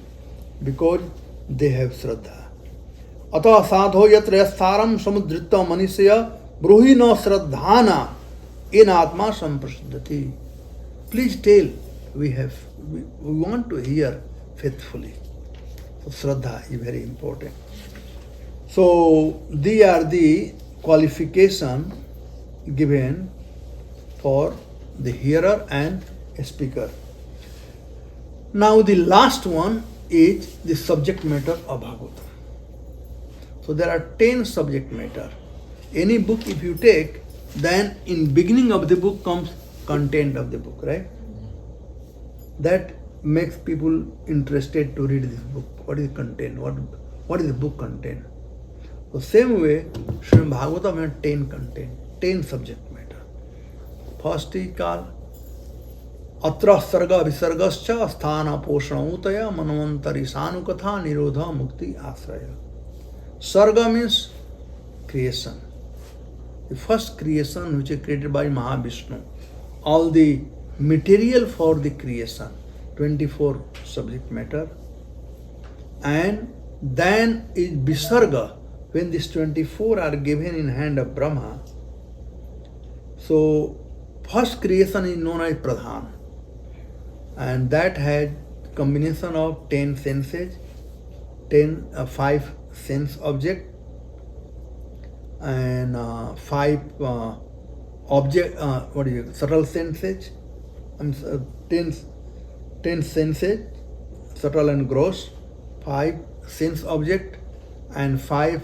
Because they have Shraddha. Atah sadho yatra yastaram samudritta manisya bruhi no shraddhana in atma samprasiddhati. Please tell, we want to hear faithfully. So Shraddha is very important. So these are the qualification given for the hearer and speaker. Now the last one is the subject matter of Bhagavatam. So there are 10 subject matter. Any book if you take, then in beginning of the book comes content of the book, right? That makes people interested to read this book. What is the content? What is the book content? So same way, Srimad-Bhagavatam has 10 content, 10 subject matter. First is called Atra Sarga Visargascha Sthana Poshanutaya Manavantari Sanukatha Nirodha Mukti Asraya. Sarga means creation. The first creation which is created by Mahavishnu. All the material for the creation, 24 subject matter. And then is Visarga, when these 24 are given in hand of Brahma. So first creation is known as Pradhan. And that had combination of 10 senses, 5 sense object and 5 object, subtle senses, 10 senses, subtle and gross, 5 sense object and 5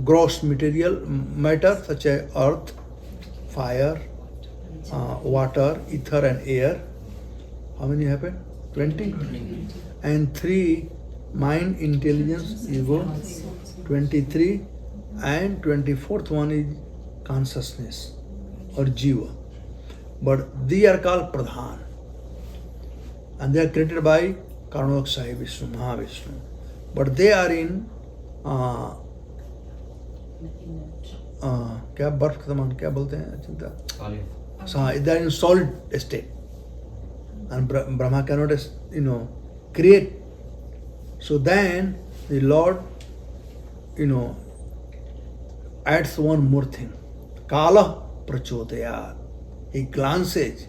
gross material matter such as earth, fire, water, ether and air. How many happen? 20. And 3 mind, intelligence, ego, 23, and 24th one is consciousness or jiva. But they are called Pradhan. And they are created by Karnoksai Vishnu, Mahavishnu. But they are in क्या बर्फ का समान क्या बोलते हैं चिंता they are in solid state and Brahma cannot create. So then the Lord adds one more thing. Kala prachodayat. He glances,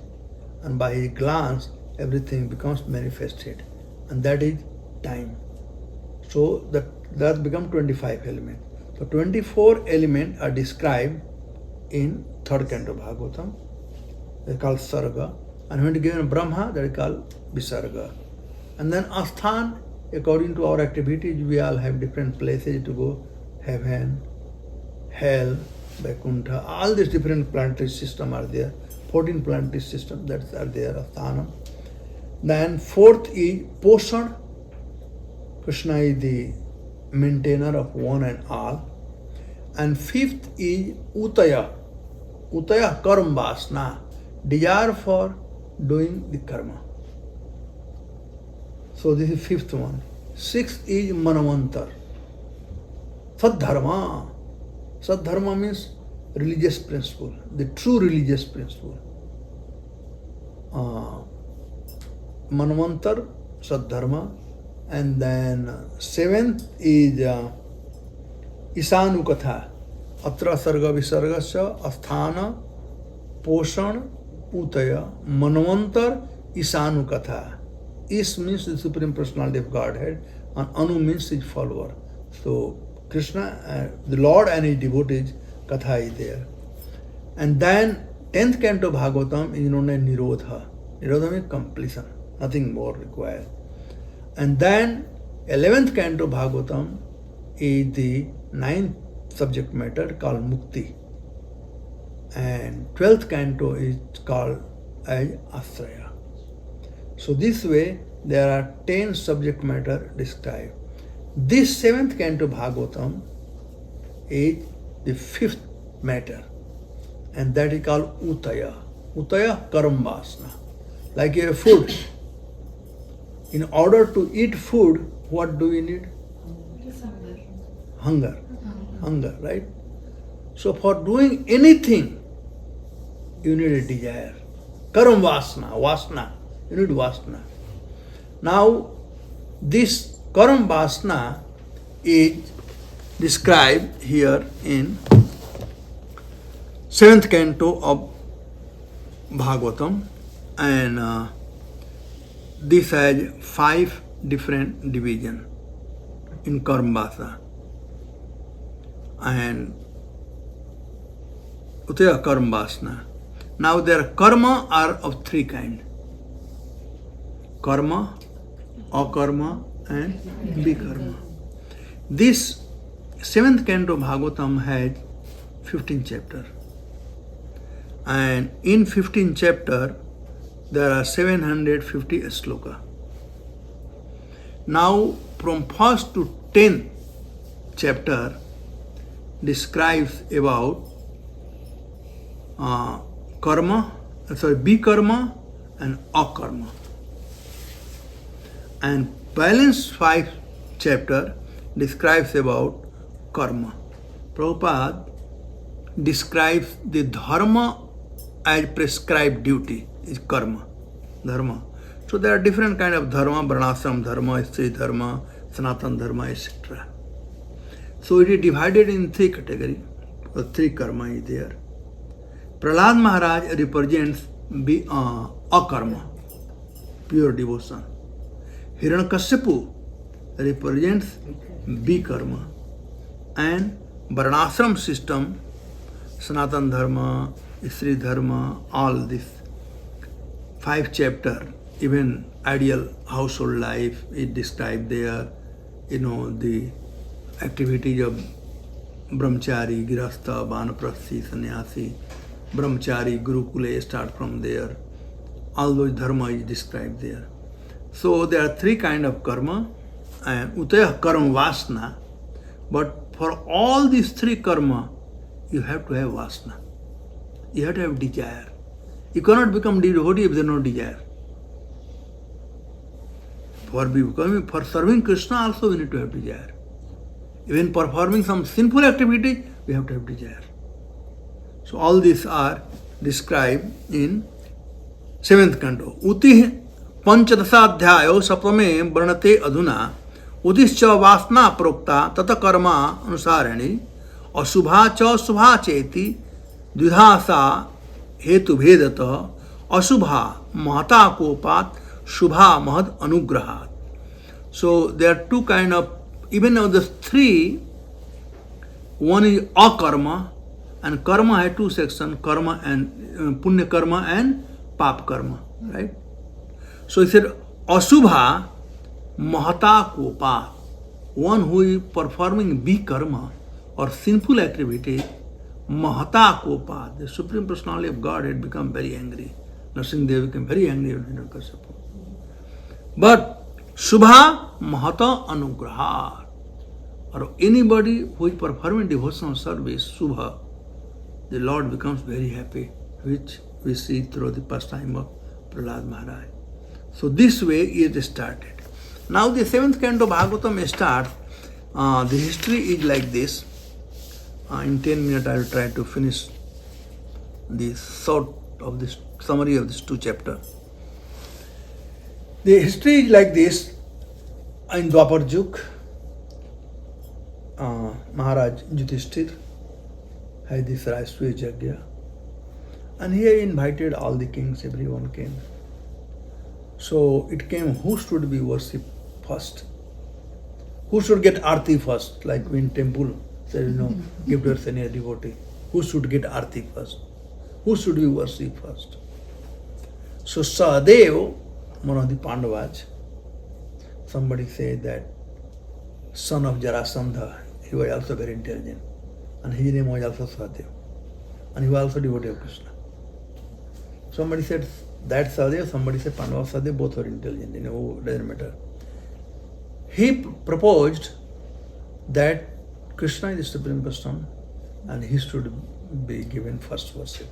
and by his glance, everything becomes manifested. And that is time. So that becomes 25 elements. So 24 elements are described in third canto Bhagavatam. They are called Sarga. And when given Brahma, that is called Visarga. And then Asthan, according to our activities, we all have different places to go. Heaven, hell, Vaikuntha, all these different planetary systems are there. 14 planetary systems that are there, Asthanam. Then fourth is Poshan. Krishna is the maintainer of one and all. And fifth is Utaya. Utaya karma vasana, desire for doing the karma. So this is fifth one. Sixth is Manavantar. Sadharma. Sadharma means religious principle, the true religious principle. Manvantar, Sadharma. And then seventh is Isanukatha. Atra Sarga Visargasya Asthana Poshan Utaya Manvantar Isanukatha. Is means the Supreme Personality of Godhead, and Anu means his follower. So Krishna, the Lord and his devotees, Katha is there. And then 10th canto Bhagavatam is known as Nirodha. Nirodha means completion, nothing more required. And then 11th canto Bhagavatam is the 9th subject matter called Mukti. And 12th canto is called as Asraya. So this way there are 10 subject matter described. This 7th canto Bhagavatam is the 5th matter, and that is called Utaya. Utaya karma vasana. Like a food. In order to eat food, what do we need? Hunger. Hunger, right? So for doing anything, you need a desire. Karma vasana, vasana. You need vasana. Now, this karma vasana is described here in 7th canto of Bhagavatam, and this has 5 different divisions in karma vasana. And Utaya karma vasana. Now their karma are of 3 kinds. Karma, akarma, and vikarma. This 7th canto Bhagavatam has 15 chapters. And in 15 chapters, there are 750 sloka. Now, from 1st to 10th chapter describes about vikarma and akarma. And balance 5 chapter describes about karma. Prabhupada describes the dharma as prescribed duty, is karma, dharma. So there are different kind of dharma, varnashram dharma, stri dharma, sanatan dharma, etc. So it is divided in 3 categories, or 3 karma is there. Prahlad Maharaj represents akarma, pure devotion. Hiranyakashipu represents vikarma. And varnashram system, sanatan dharma, stri dharma, all this 5 chapter, even ideal household life is described there. The activities of brahmachari, girastha, vanaprasthi, sannyasi, brahmachari, gurukula, start from there. All those dharma is described there. So there are 3 kinds of karma, and utaya karma vasana. But for all these 3 karma, you have to have vasana. You have to have desire. You cannot become devotee if there is no desire. For serving Krishna also we need to have desire. Even performing some sinful activity, we have to have desire. So all these are described in 7th canto. Uti panchadasadhyayo sapame varnate adhuna उदिश्च वासना प्रोक्ता तत कर्मा अनुसारिणी अशुभा च शुभा चेति द्विधासा हेतु भेदतः अशुभा महता कोपात शुभा महद अनुग्रहात. So there are two kind of, even of the three, one is akarma, and karma has two sections, karma and punya karma and pap karma, right? So he said asubha mahata kopa, one who is performing big karma or sinful activity, mahata kopa, the Supreme Personality of God had become very angry. Nrsimhadev became very angry with Hiranyakashipu. But Shubha Mahata Anugraha, or anybody who is performing devotional service, Shubha, the Lord becomes very happy, which we see through the pastime of Prahlad Maharaj. So this way it started. Now the seventh canto Bhagavatam starts. The history is like this. In 10 minutes I will try to finish the sort of this summary of these two chapters. The history is like this. In Dwapar Yug, Maharaj Yudhishthir had this Rashtriya Yajna, and he invited all the kings, everyone came. So it came who should be worshipped first, who should get arti first, like in temple, say, give to a senior devotee, who should get arti first, who should be worshipped first. So Sahadev, one of the Pandavas, somebody said that son of Jarasandha, he was also very intelligent, and his name was also Sahadev, and he was also devotee of Krishna. Somebody said that Sahadev, somebody said Pandava Sahadev, both were intelligent, doesn't matter. He proposed that Krishna is the Supreme Person and he should be given first worship.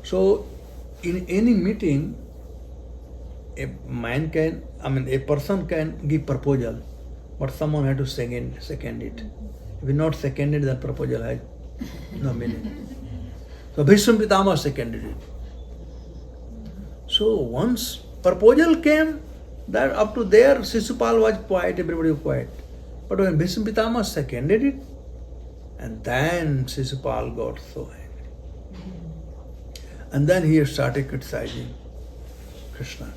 So in any meeting, a person can give proposal, but someone has to second it. If not seconded, that proposal has no meaning. So Bhishma Pitama seconded it. So once proposal came, that up to there Shishupal was quiet, everybody was quiet. But when Bhishma Pitama seconded it, and then Shishupal got so angry. And then he started criticizing Krishna.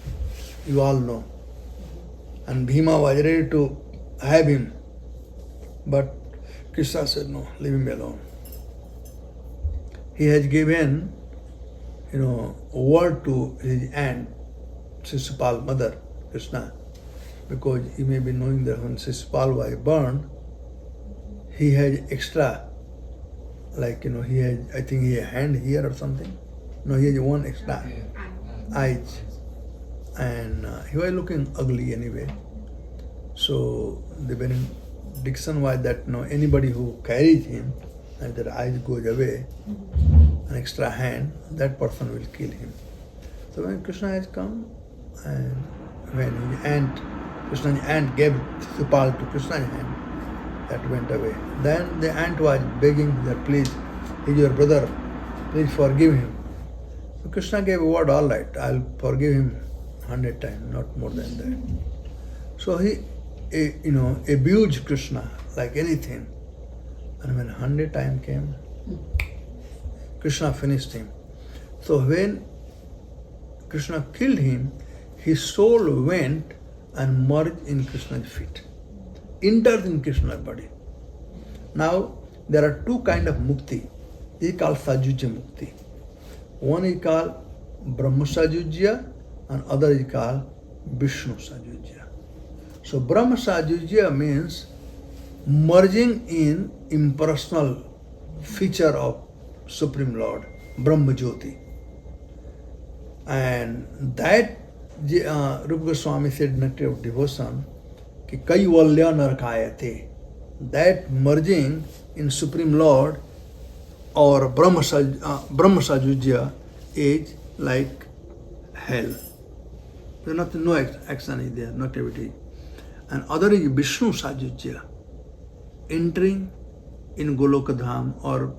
You all know. And Bhima was ready to have him. But Krishna said, no, leave him alone. He has given, a word to his aunt, Shishupal mother, Krishna, because you may be knowing that when Shishupal was burned, he had extra, he had, I think he had a hand here or something. No, he had one extra eyes. And he was looking ugly anyway. So the benediction was that anybody who carries him and their eyes goes away, an extra hand, that person will kill him. So when Krishna has come, and when Krishna's aunt gave Shishupal to Krishna's hand, that went away. Then the aunt was begging that, please, he's your brother, please forgive him. So Krishna gave a word, all right, I'll forgive him 100 times, not more than that. So he, abused Krishna like anything. And when 100 times came, Krishna finished him. So when Krishna killed him, his soul went and merged in Krishna's feet, entered in Krishna's body. Now, there are two kinds of mukti. This is called Sajujya Mukti. One is called Brahma Sajujya and other is called Vishnu Sajujya. So Brahma Sajujya means merging in impersonal feature of Supreme Lord, Brahma Jyoti. And that Rupa Goswami said in Nectar of Devotion, ki Kaivalya Narakayate, that merging in Supreme Lord or Brahma Sajujya is like hell. There's no action is there, no activity. And other is Vishnu Sajujya, entering in Goloka Dham or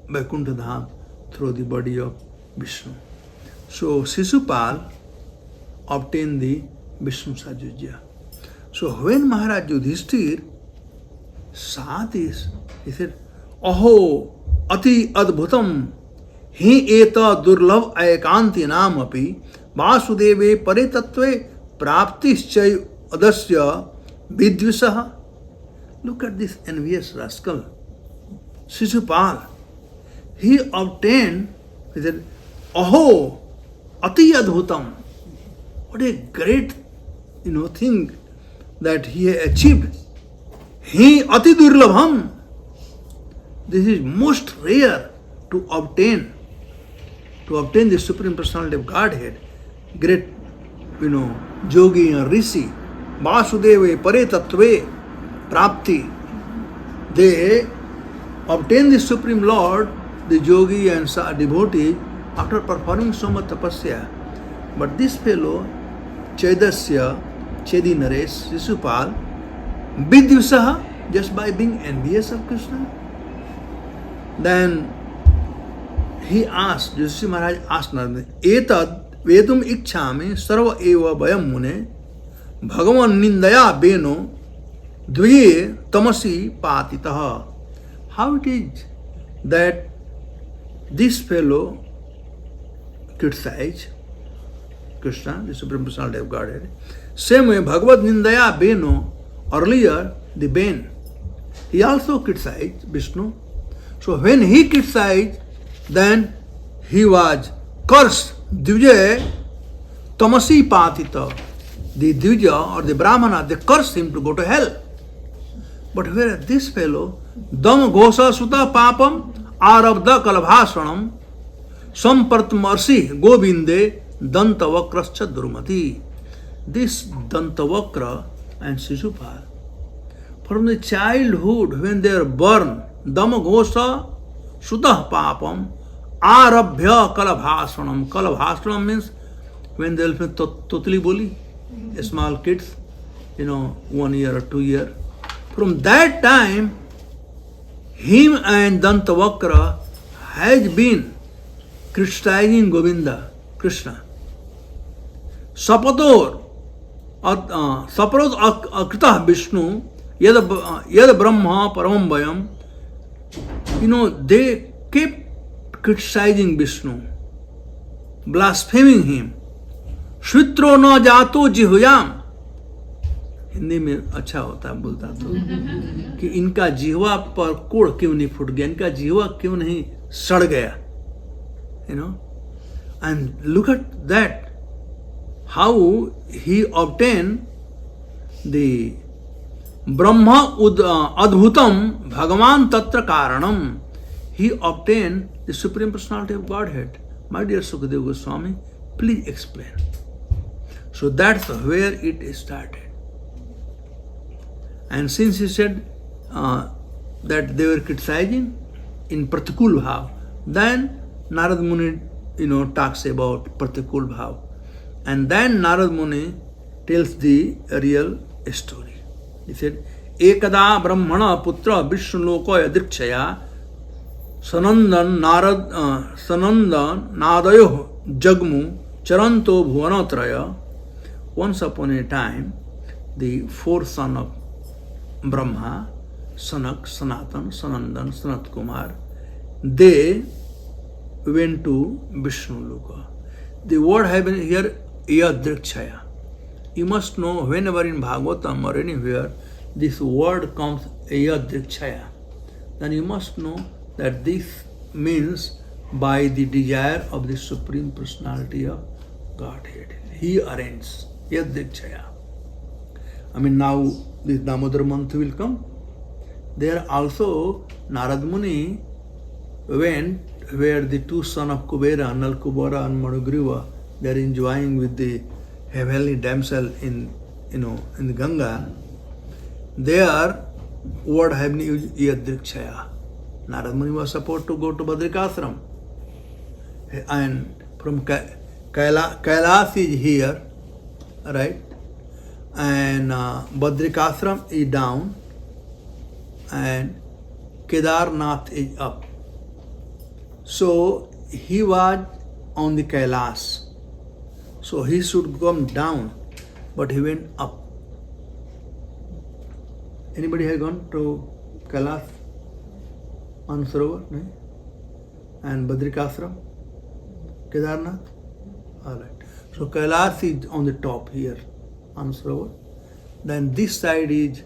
Vaikuntha Dham through the body of Vishnu. So Shishupal obtained the Vishnu Sajujya. So when Maharaj Yudhishthir saw this, he said, Aho ati adbhutam hi eta durlabh ekanti nam api vasudeve pare tattve praptischay adasya vidvisaha. Look at this envious rascal, Shishupal. He obtained, he said, Aho ati adbhutam. What a great, thing that he achieved. He ati durlabham. This is most rare to obtain the Supreme Personality of Godhead. Great, yogi and rishi. Vasudeva pare tattve prapti. They obtain the Supreme Lord, the yogi and devotee, after performing so much tapasya. But this fellow, Chedasya, Chedi Naresh, Shishupal, Vidvisaha, just by being envious of Krishna. Then he asked, Yudhishthira Maharaj asked Narada, Etad vedum ikchami sarva eva vayam mune bhagavan nindaya beno dvye tamasi patitaha. How it is that this fellow criticized Krishna, the Supreme Personality of Godhead. Same way, Bhagavad Nindaya Beno, earlier the Ben, he also criticized Vishnu. So when he criticized, then he was cursed. Divya tamasi patita. The Divya or the Brahmana, they cursed him to go to hell. But whereas this fellow, Dam Ghosa Suta Papam Arabda Kalabhasanam Sampartmarsi Govinde Dantavakrascha Durmati. This Dantavakra and Shishupal, from the childhood when they are born, Damaghosa Sutah Papam Arabhya Kalabhasanam. Kalabhasanam means when they will be totally bully, small kids, 1 year or 2 year. From that time, him and Dantavakra has been criticizing Govinda, Krishna. Sapator, Saparot Akrita Vishnu, Yad Brahma Param Vayam. They kept criticizing Vishnu, blaspheming him. Shvitro na jato jihuyam. Hindi में अच्छा होता है बोलता तो कि इनका जिह्वा पर कोड़ क्यों नहीं फूट गया, इनका जिह्वा क्यों नहीं सड़ गया, and look at that, how he obtained the Brahma Adbhutam Bhagavan Tatra Karanam. He obtained the Supreme Personality of Godhead. My dear Sukadeva Goswami, please explain. So that's where it started. And since he said that they were criticizing in Pratikul Bhav, then Narad Muni, talks about Pratikul Bhav. And then Narad Muni tells the real story. He said, Ekada Brahmana Putra Vishnu Lokaya Dirkshaya Sanandan Nadayo Jagmu Charanto Bhuvanatraya. Once upon a time, the fourth son of Brahma, Sanak, Sanatan, Sanandan, Sanat Kumar, they went to Vishnu Loka. The word having here, Yadrikshaya. You must know whenever in Bhagavatam or anywhere this word comes, Yadrikshaya, then you must know that this means by the desire of the Supreme Personality of Godhead. He arranges Yadrikshaya. Now this Damodar month will come. There also Narad Muni went where the two sons of Kubera, Nalkubara and Madhugriva, they are enjoying with the heavenly damsel in the Ganga. There word having used Yadrikshaya. Narad Muni was supposed to go to Badrikashram. And from Kailas is here, right? And Badrikashram is down and Kedarnath is up. So he was on the Kailas. So he should come down, but he went up. Anybody has gone to Kailash, Mansarovar, no? And Badrikashram, Kedarnath? Alright. So Kailash is on the top here, Mansarovar. Then this side is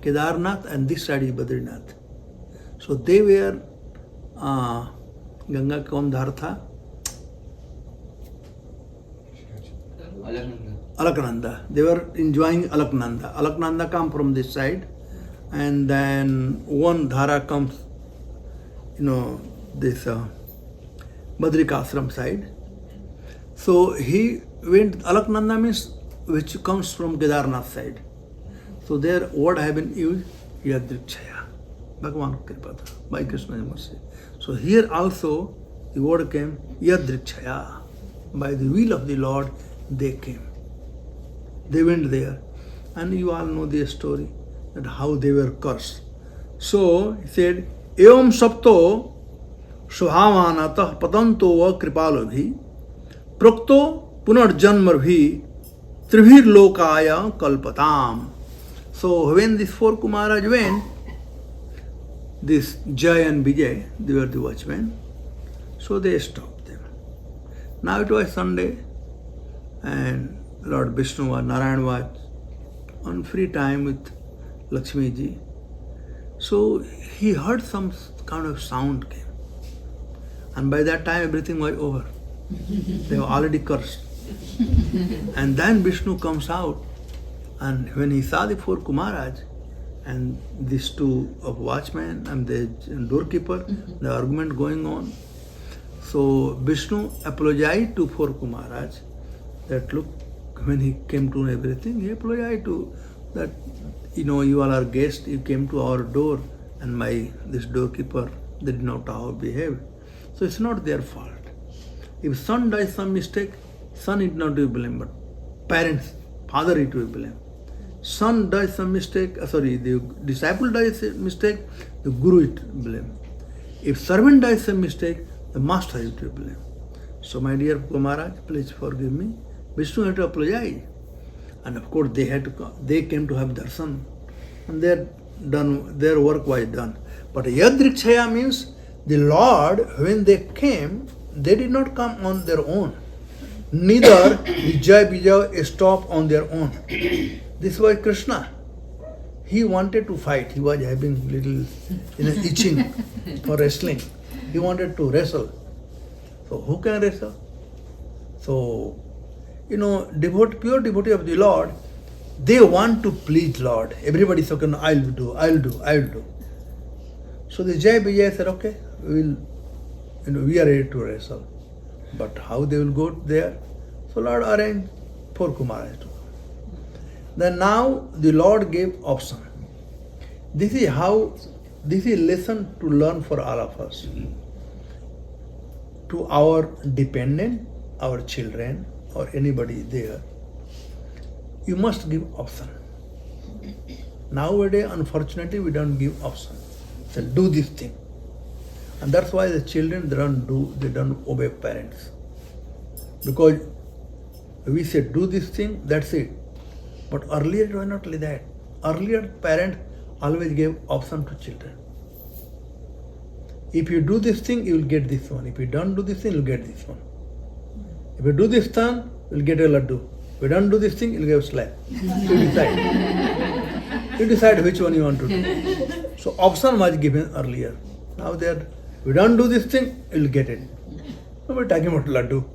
Kedarnath and this side is Badrinath. So they were Ganga ka kaun dhar tha? Alaknanda. They were enjoying Alaknanda. Alaknanda come from this side, and then one dhara comes, this Badrikashram side. So he went, Alaknanda means which comes from Kedarnath side. So their word have been used, Yadrikshaya. Bhagavan Kripada, by Krishna's mercy. So here also the word came, Yadrikshaya. By the will of the Lord, they came. They went there. And you all know the story, that how they were cursed. So he said, Evam sapto subhavanatah patanto va kripalabhi prakto punarjanmarbhi tribhir lokaya kalpatam. So when these four Kumaras went, this Jay and Vijay, they were the watchmen, so they stopped them. Now it was Sunday, and Lord Vishnu was, Narayan was on free time with Lakshmi ji. So he heard some kind of sound came. And by that time everything was over. They were already cursed. And then Vishnu comes out, and when he saw the four Kumaras and these two of watchmen and the doorkeeper, the argument going on. So Vishnu apologized to four Kumaras that look, when he came to know everything, he apologized to that, you all are guests, you came to our door, and this doorkeeper, they did not how behave. So it's not their fault. If son does some mistake, son is not to be blamed, but parents, father is to be blamed. Son does some mistake, the disciple does a mistake, the guru is to blame. If servant does some mistake, the master is to blame. So my dear Kumaras, please forgive me. Vishnu had to apologize. And of course they came to have darshan, and their work was done. But Yadrikshaya means the Lord, when they came, they did not come on their own. Neither did Jai Vijay stop on their own. This was Krishna. He wanted to fight. He was having little itching for wrestling. He wanted to wrestle. So who can wrestle? So, pure devotee of the Lord, they want to please Lord. Everybody said, okay, I'll do. So the Jai Vijay said, okay, we are ready to wrestle. But how they will go there? So Lord arranged for Kumaras to go. Then now the Lord gave option. This is lesson to learn for all of us. To our dependent, our children, or anybody there, you must give option. Nowadays, unfortunately, we don't give option. Say, do this thing. And that's why the children, they don't obey parents. Because we say, do this thing, that's it. But earlier it was not like that. Earlier parents always gave option to children. If you do this thing, you will get this one. If you don't do this thing, you will get this one. If you do this thing, you will get a laddu. If you don't do this thing, you will get a slap. You decide. You decide which one you want to do. So option was given earlier. Now if you don't do this thing, you will get it. Nobody talking about laddu.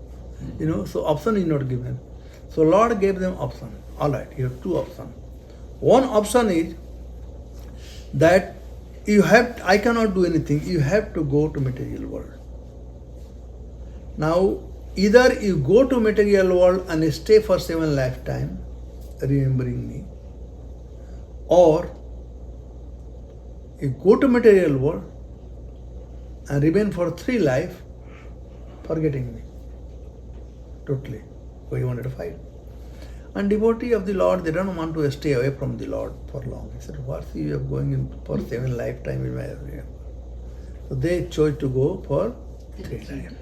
So option is not given. So Lord gave them option. Alright, you have two options. One option is that I cannot do anything, you have to go to material world. Now, either you go to material world and stay for 7 lifetimes, remembering me, or you go to material world and remain for 3 lives, forgetting me. Totally. So he wanted to fight. And devotee of the Lord, they don't want to stay away from the Lord for long. He said, what's you are going in for 7 lifetimes in my area? So they chose to go for 3 lives.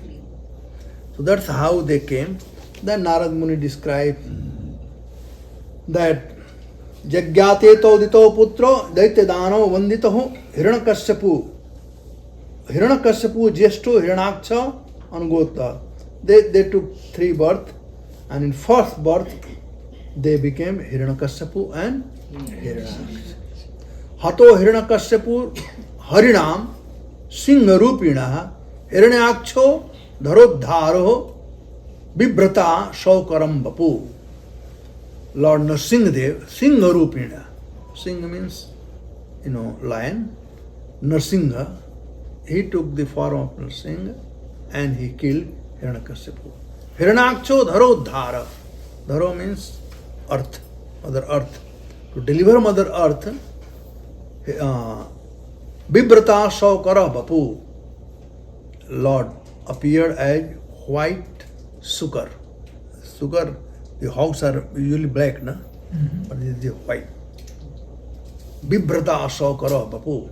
So that's how they came. Then Narad Muni described that Jagyate todito putro daitya-dano vandito Hiranyakashipu. Hiranyakashipu, Jeshto, Hiranyaksha, and Gota. They took 3 births, and in first birth they became Hiranyakashipu and Hiranyaksha. Hato Hiranyakashipu Harinam Singharupina Hiranyaksho Dharodharo Bibrata Shaukaram Bapu. Lord Nrsimhadev, Singharupina. Singha means, lion. Nrsimha, he took the form of Nrsimha and he killed Hiranyakashipu. Hiranyaksho Dharodhara. Dharo means earth, Mother Earth. To deliver Mother Earth, Bibrata Shaukara Bapu, Lord appeared as white sugar. Sugar, the hogs are usually black, na? But this is white. Bibrata Shaukara Bapu.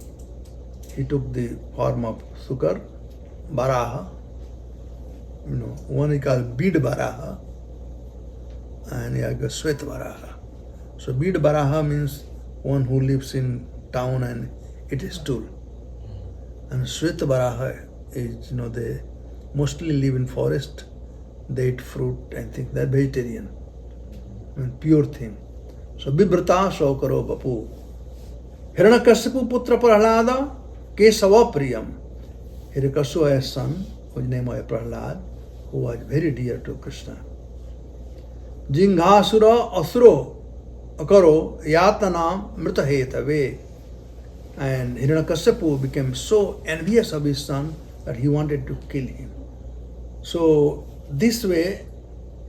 He took the form of sugar, Baraha. One is called Bid Baraha, and he has got Swet Baraha. So Bid Baraha means one who lives in town and it is stool. And Swet Baraha is, they mostly live in forest, they eat fruit and things, they're vegetarian. Pure thing. So Bibrata Shaukaro Bapu. Hiranyakashipu Putra Prahlada Kesava Priyam. Hiranyakashipu's son, whose name was Prahlad, who was very dear to Krishna. Jinghasura Asuro Akaro Yatanam Mritahetave. And Hiranyakashipu became so envious of his son that he wanted to kill him. So this way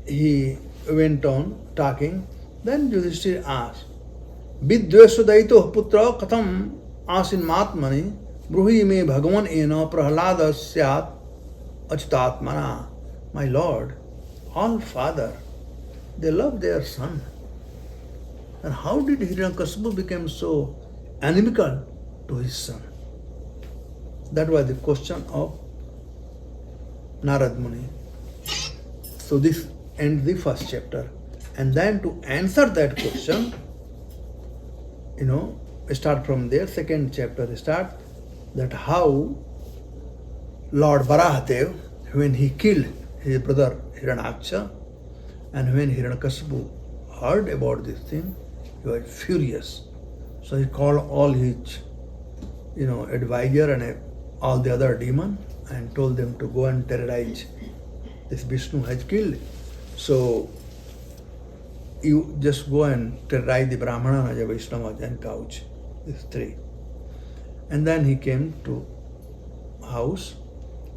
he went on talking. Then Yudhishthira asked, Vidveshudaito putra katham asin matmani bruhi me bhagavan ena prahlada syat achutatmana. My Lord, all father, they love their son. And how did Hiranyakashipu become so inimical to his son? That was the question of Narad Muni. So this ends the first chapter. And then to answer that question, start from there, second chapter start, that how Lord Varahadev, when he killed his brother Hiranyaksha, and when Hiranyakashipu heard about this thing, he was furious. So he called all his, advisor and all the other demons and told them to go and terrorize. This Vishnu has killed. So you just go and terrorize the Brahmana, the Vaishnavas and couch. These 3. And then he came to house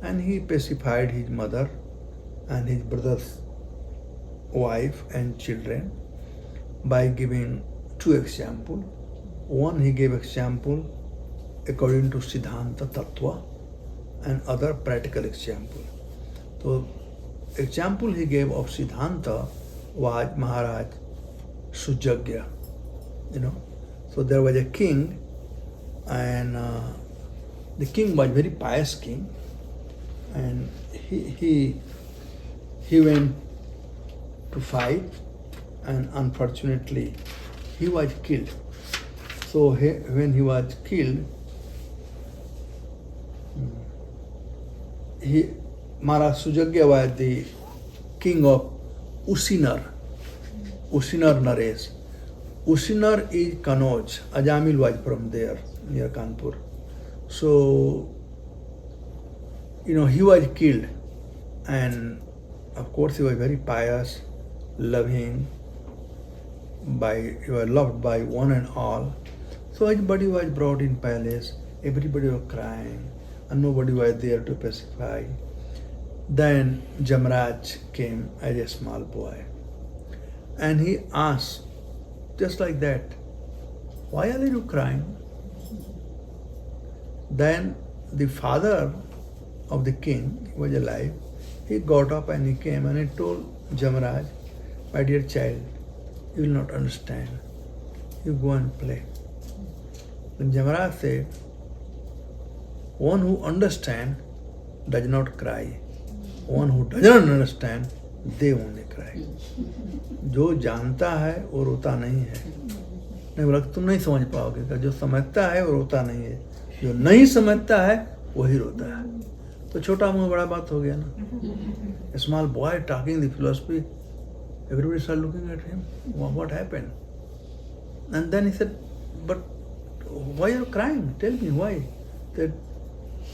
and he pacified his mother and his brother's wife and children by giving 2 examples. One, he gave example according to Siddhanta Tattva, and other practical example. So example he gave of Siddhanta was Maharaj Sujagya. So there was a king, and the king was very pious king, and he went to fight, and unfortunately he was killed. So when he was killed, Maharaj Sujagya was the king of Usinar Naresh. Usinar is Kanauj. Ajamil was from there, near Kanpur. So, he was killed. And of course he was very pious, loving, he was loved by one and all. So everybody was brought in palace, everybody was crying, and nobody was there to pacify. Then Jamraj came as a small boy, and he asked, just like that, why are you crying? Then the father of the king, who was alive, he got up and he came and he told Jamraj, my dear child, you will not understand. You go and play. Then Jamraj said, one who understands does not cry. One who doesn't understand, they only cry. जो जानता है वो रोता नहीं है, नहीं बोला तुम नहीं समझ पाओगे, जो समझता है वो रोता नहीं है, जो नहीं समझता है वही रोता है। तो छोटा मुंह बड़ा बात हो गया ना। A small boy talking the philosophy, everybody started looking at him. What happened? And then he said, but why are you crying? Tell me why. That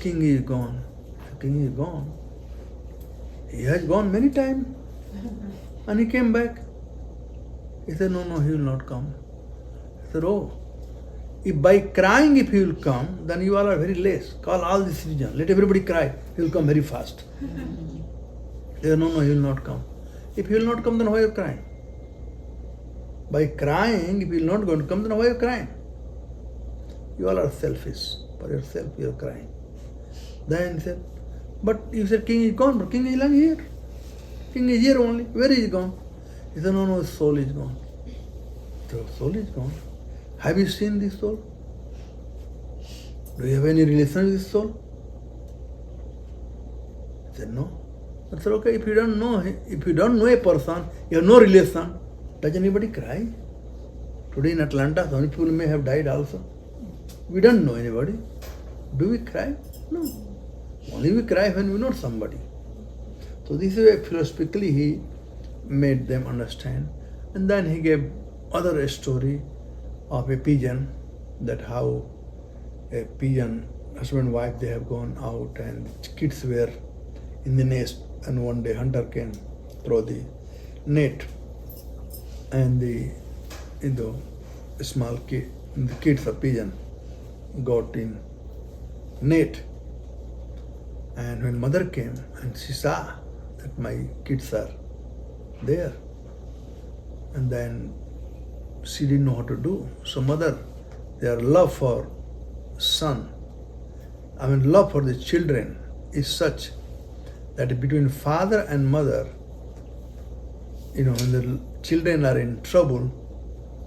king is gone. The king is gone. He has gone many times. And he came back. He said, no, he will not come. He said, oh, if by crying if he will come, then you all are very less. Call all this region. Let everybody cry. He will come very fast. He said, no, he will not come. If he will not come, then why are you crying? By crying, if he will not going to come, then why are you crying? You all are selfish. For yourself, you are crying. Then he said, but you said king is gone, but king is lying here. King is here only. Where is he gone? He said, no, his soul is gone. The soul is gone. Have you seen this soul? Do you have any relation with this soul? He said, no. I said, okay, if you don't know a person, you have no relation, does anybody cry? Today in Atlanta, so many people may have died also. We don't know anybody. Do we cry? No. Only we cry when we know somebody. So this way philosophically he made them understand. And then he gave other story of a pigeon, that how a pigeon, husband and wife, they have gone out and kids were in the nest, and one day hunter came through the net, and the small kid, the kids of pigeon got in net. And when mother came and she saw that my kids are there, and then she didn't know what to do. So mother, their love for love for the children is such that between father and mother, when the children are in trouble,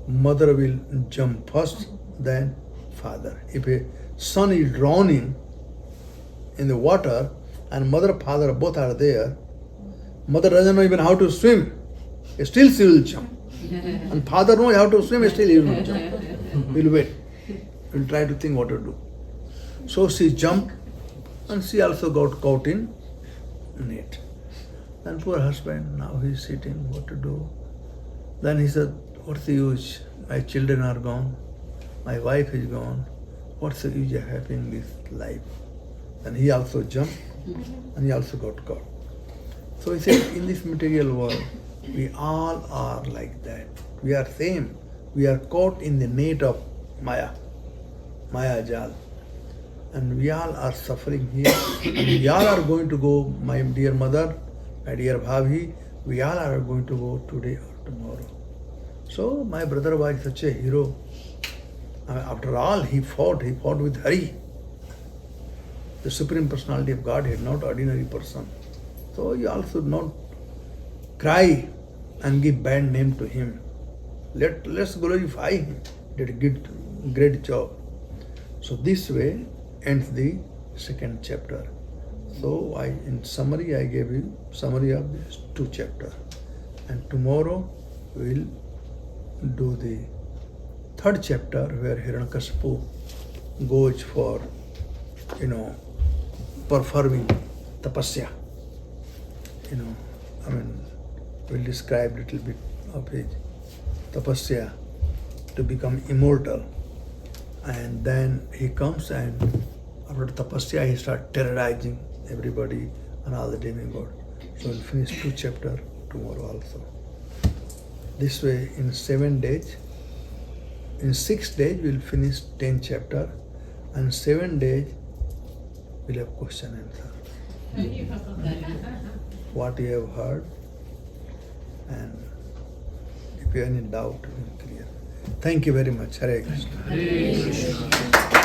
mother will jump first, then father. If a son is drowning in the water and mother, father both are there, mother doesn't know even how to swim, still she will jump. And father knows how to swim, still he will not jump. He will wait. He will try to think what to do. So she jumped, and she also got caught in net. Then poor husband, now he is sitting, what to do? Then he said, what's the use? My children are gone, my wife is gone, what's the use of having this life? And he also jumped, and he also got caught. So he said, in this material world, we all are like that. We are same. We are caught in the net of Maya Jal. And we all are suffering here. And we all are going to go, my dear mother, my dear Bhavi, we all are going to go today or tomorrow. So my brother was such a hero. After all, he fought with Hari, the Supreme Personality of Godhead, not ordinary person. So you also not cry and give bad name to him. Let's glorify him. Did a great job. So this way ends the second chapter. So in summary, I gave you summary of these two chapters. And tomorrow we'll do the third chapter, where Hiranyakashipu goes for, performing tapasya. We'll describe a little bit of his tapasya to become immortal. And then he comes, and after tapasya he starts terrorizing everybody and all the demigods. So we'll finish 2 chapters tomorrow also. This way, in 7 days, in 6 days we'll finish 10 chapters, and 7 days we'll have question and answer. What you have heard, and if you have any doubt, we'll clear. Thank you very much. Hare Krishna. Hare Krishna.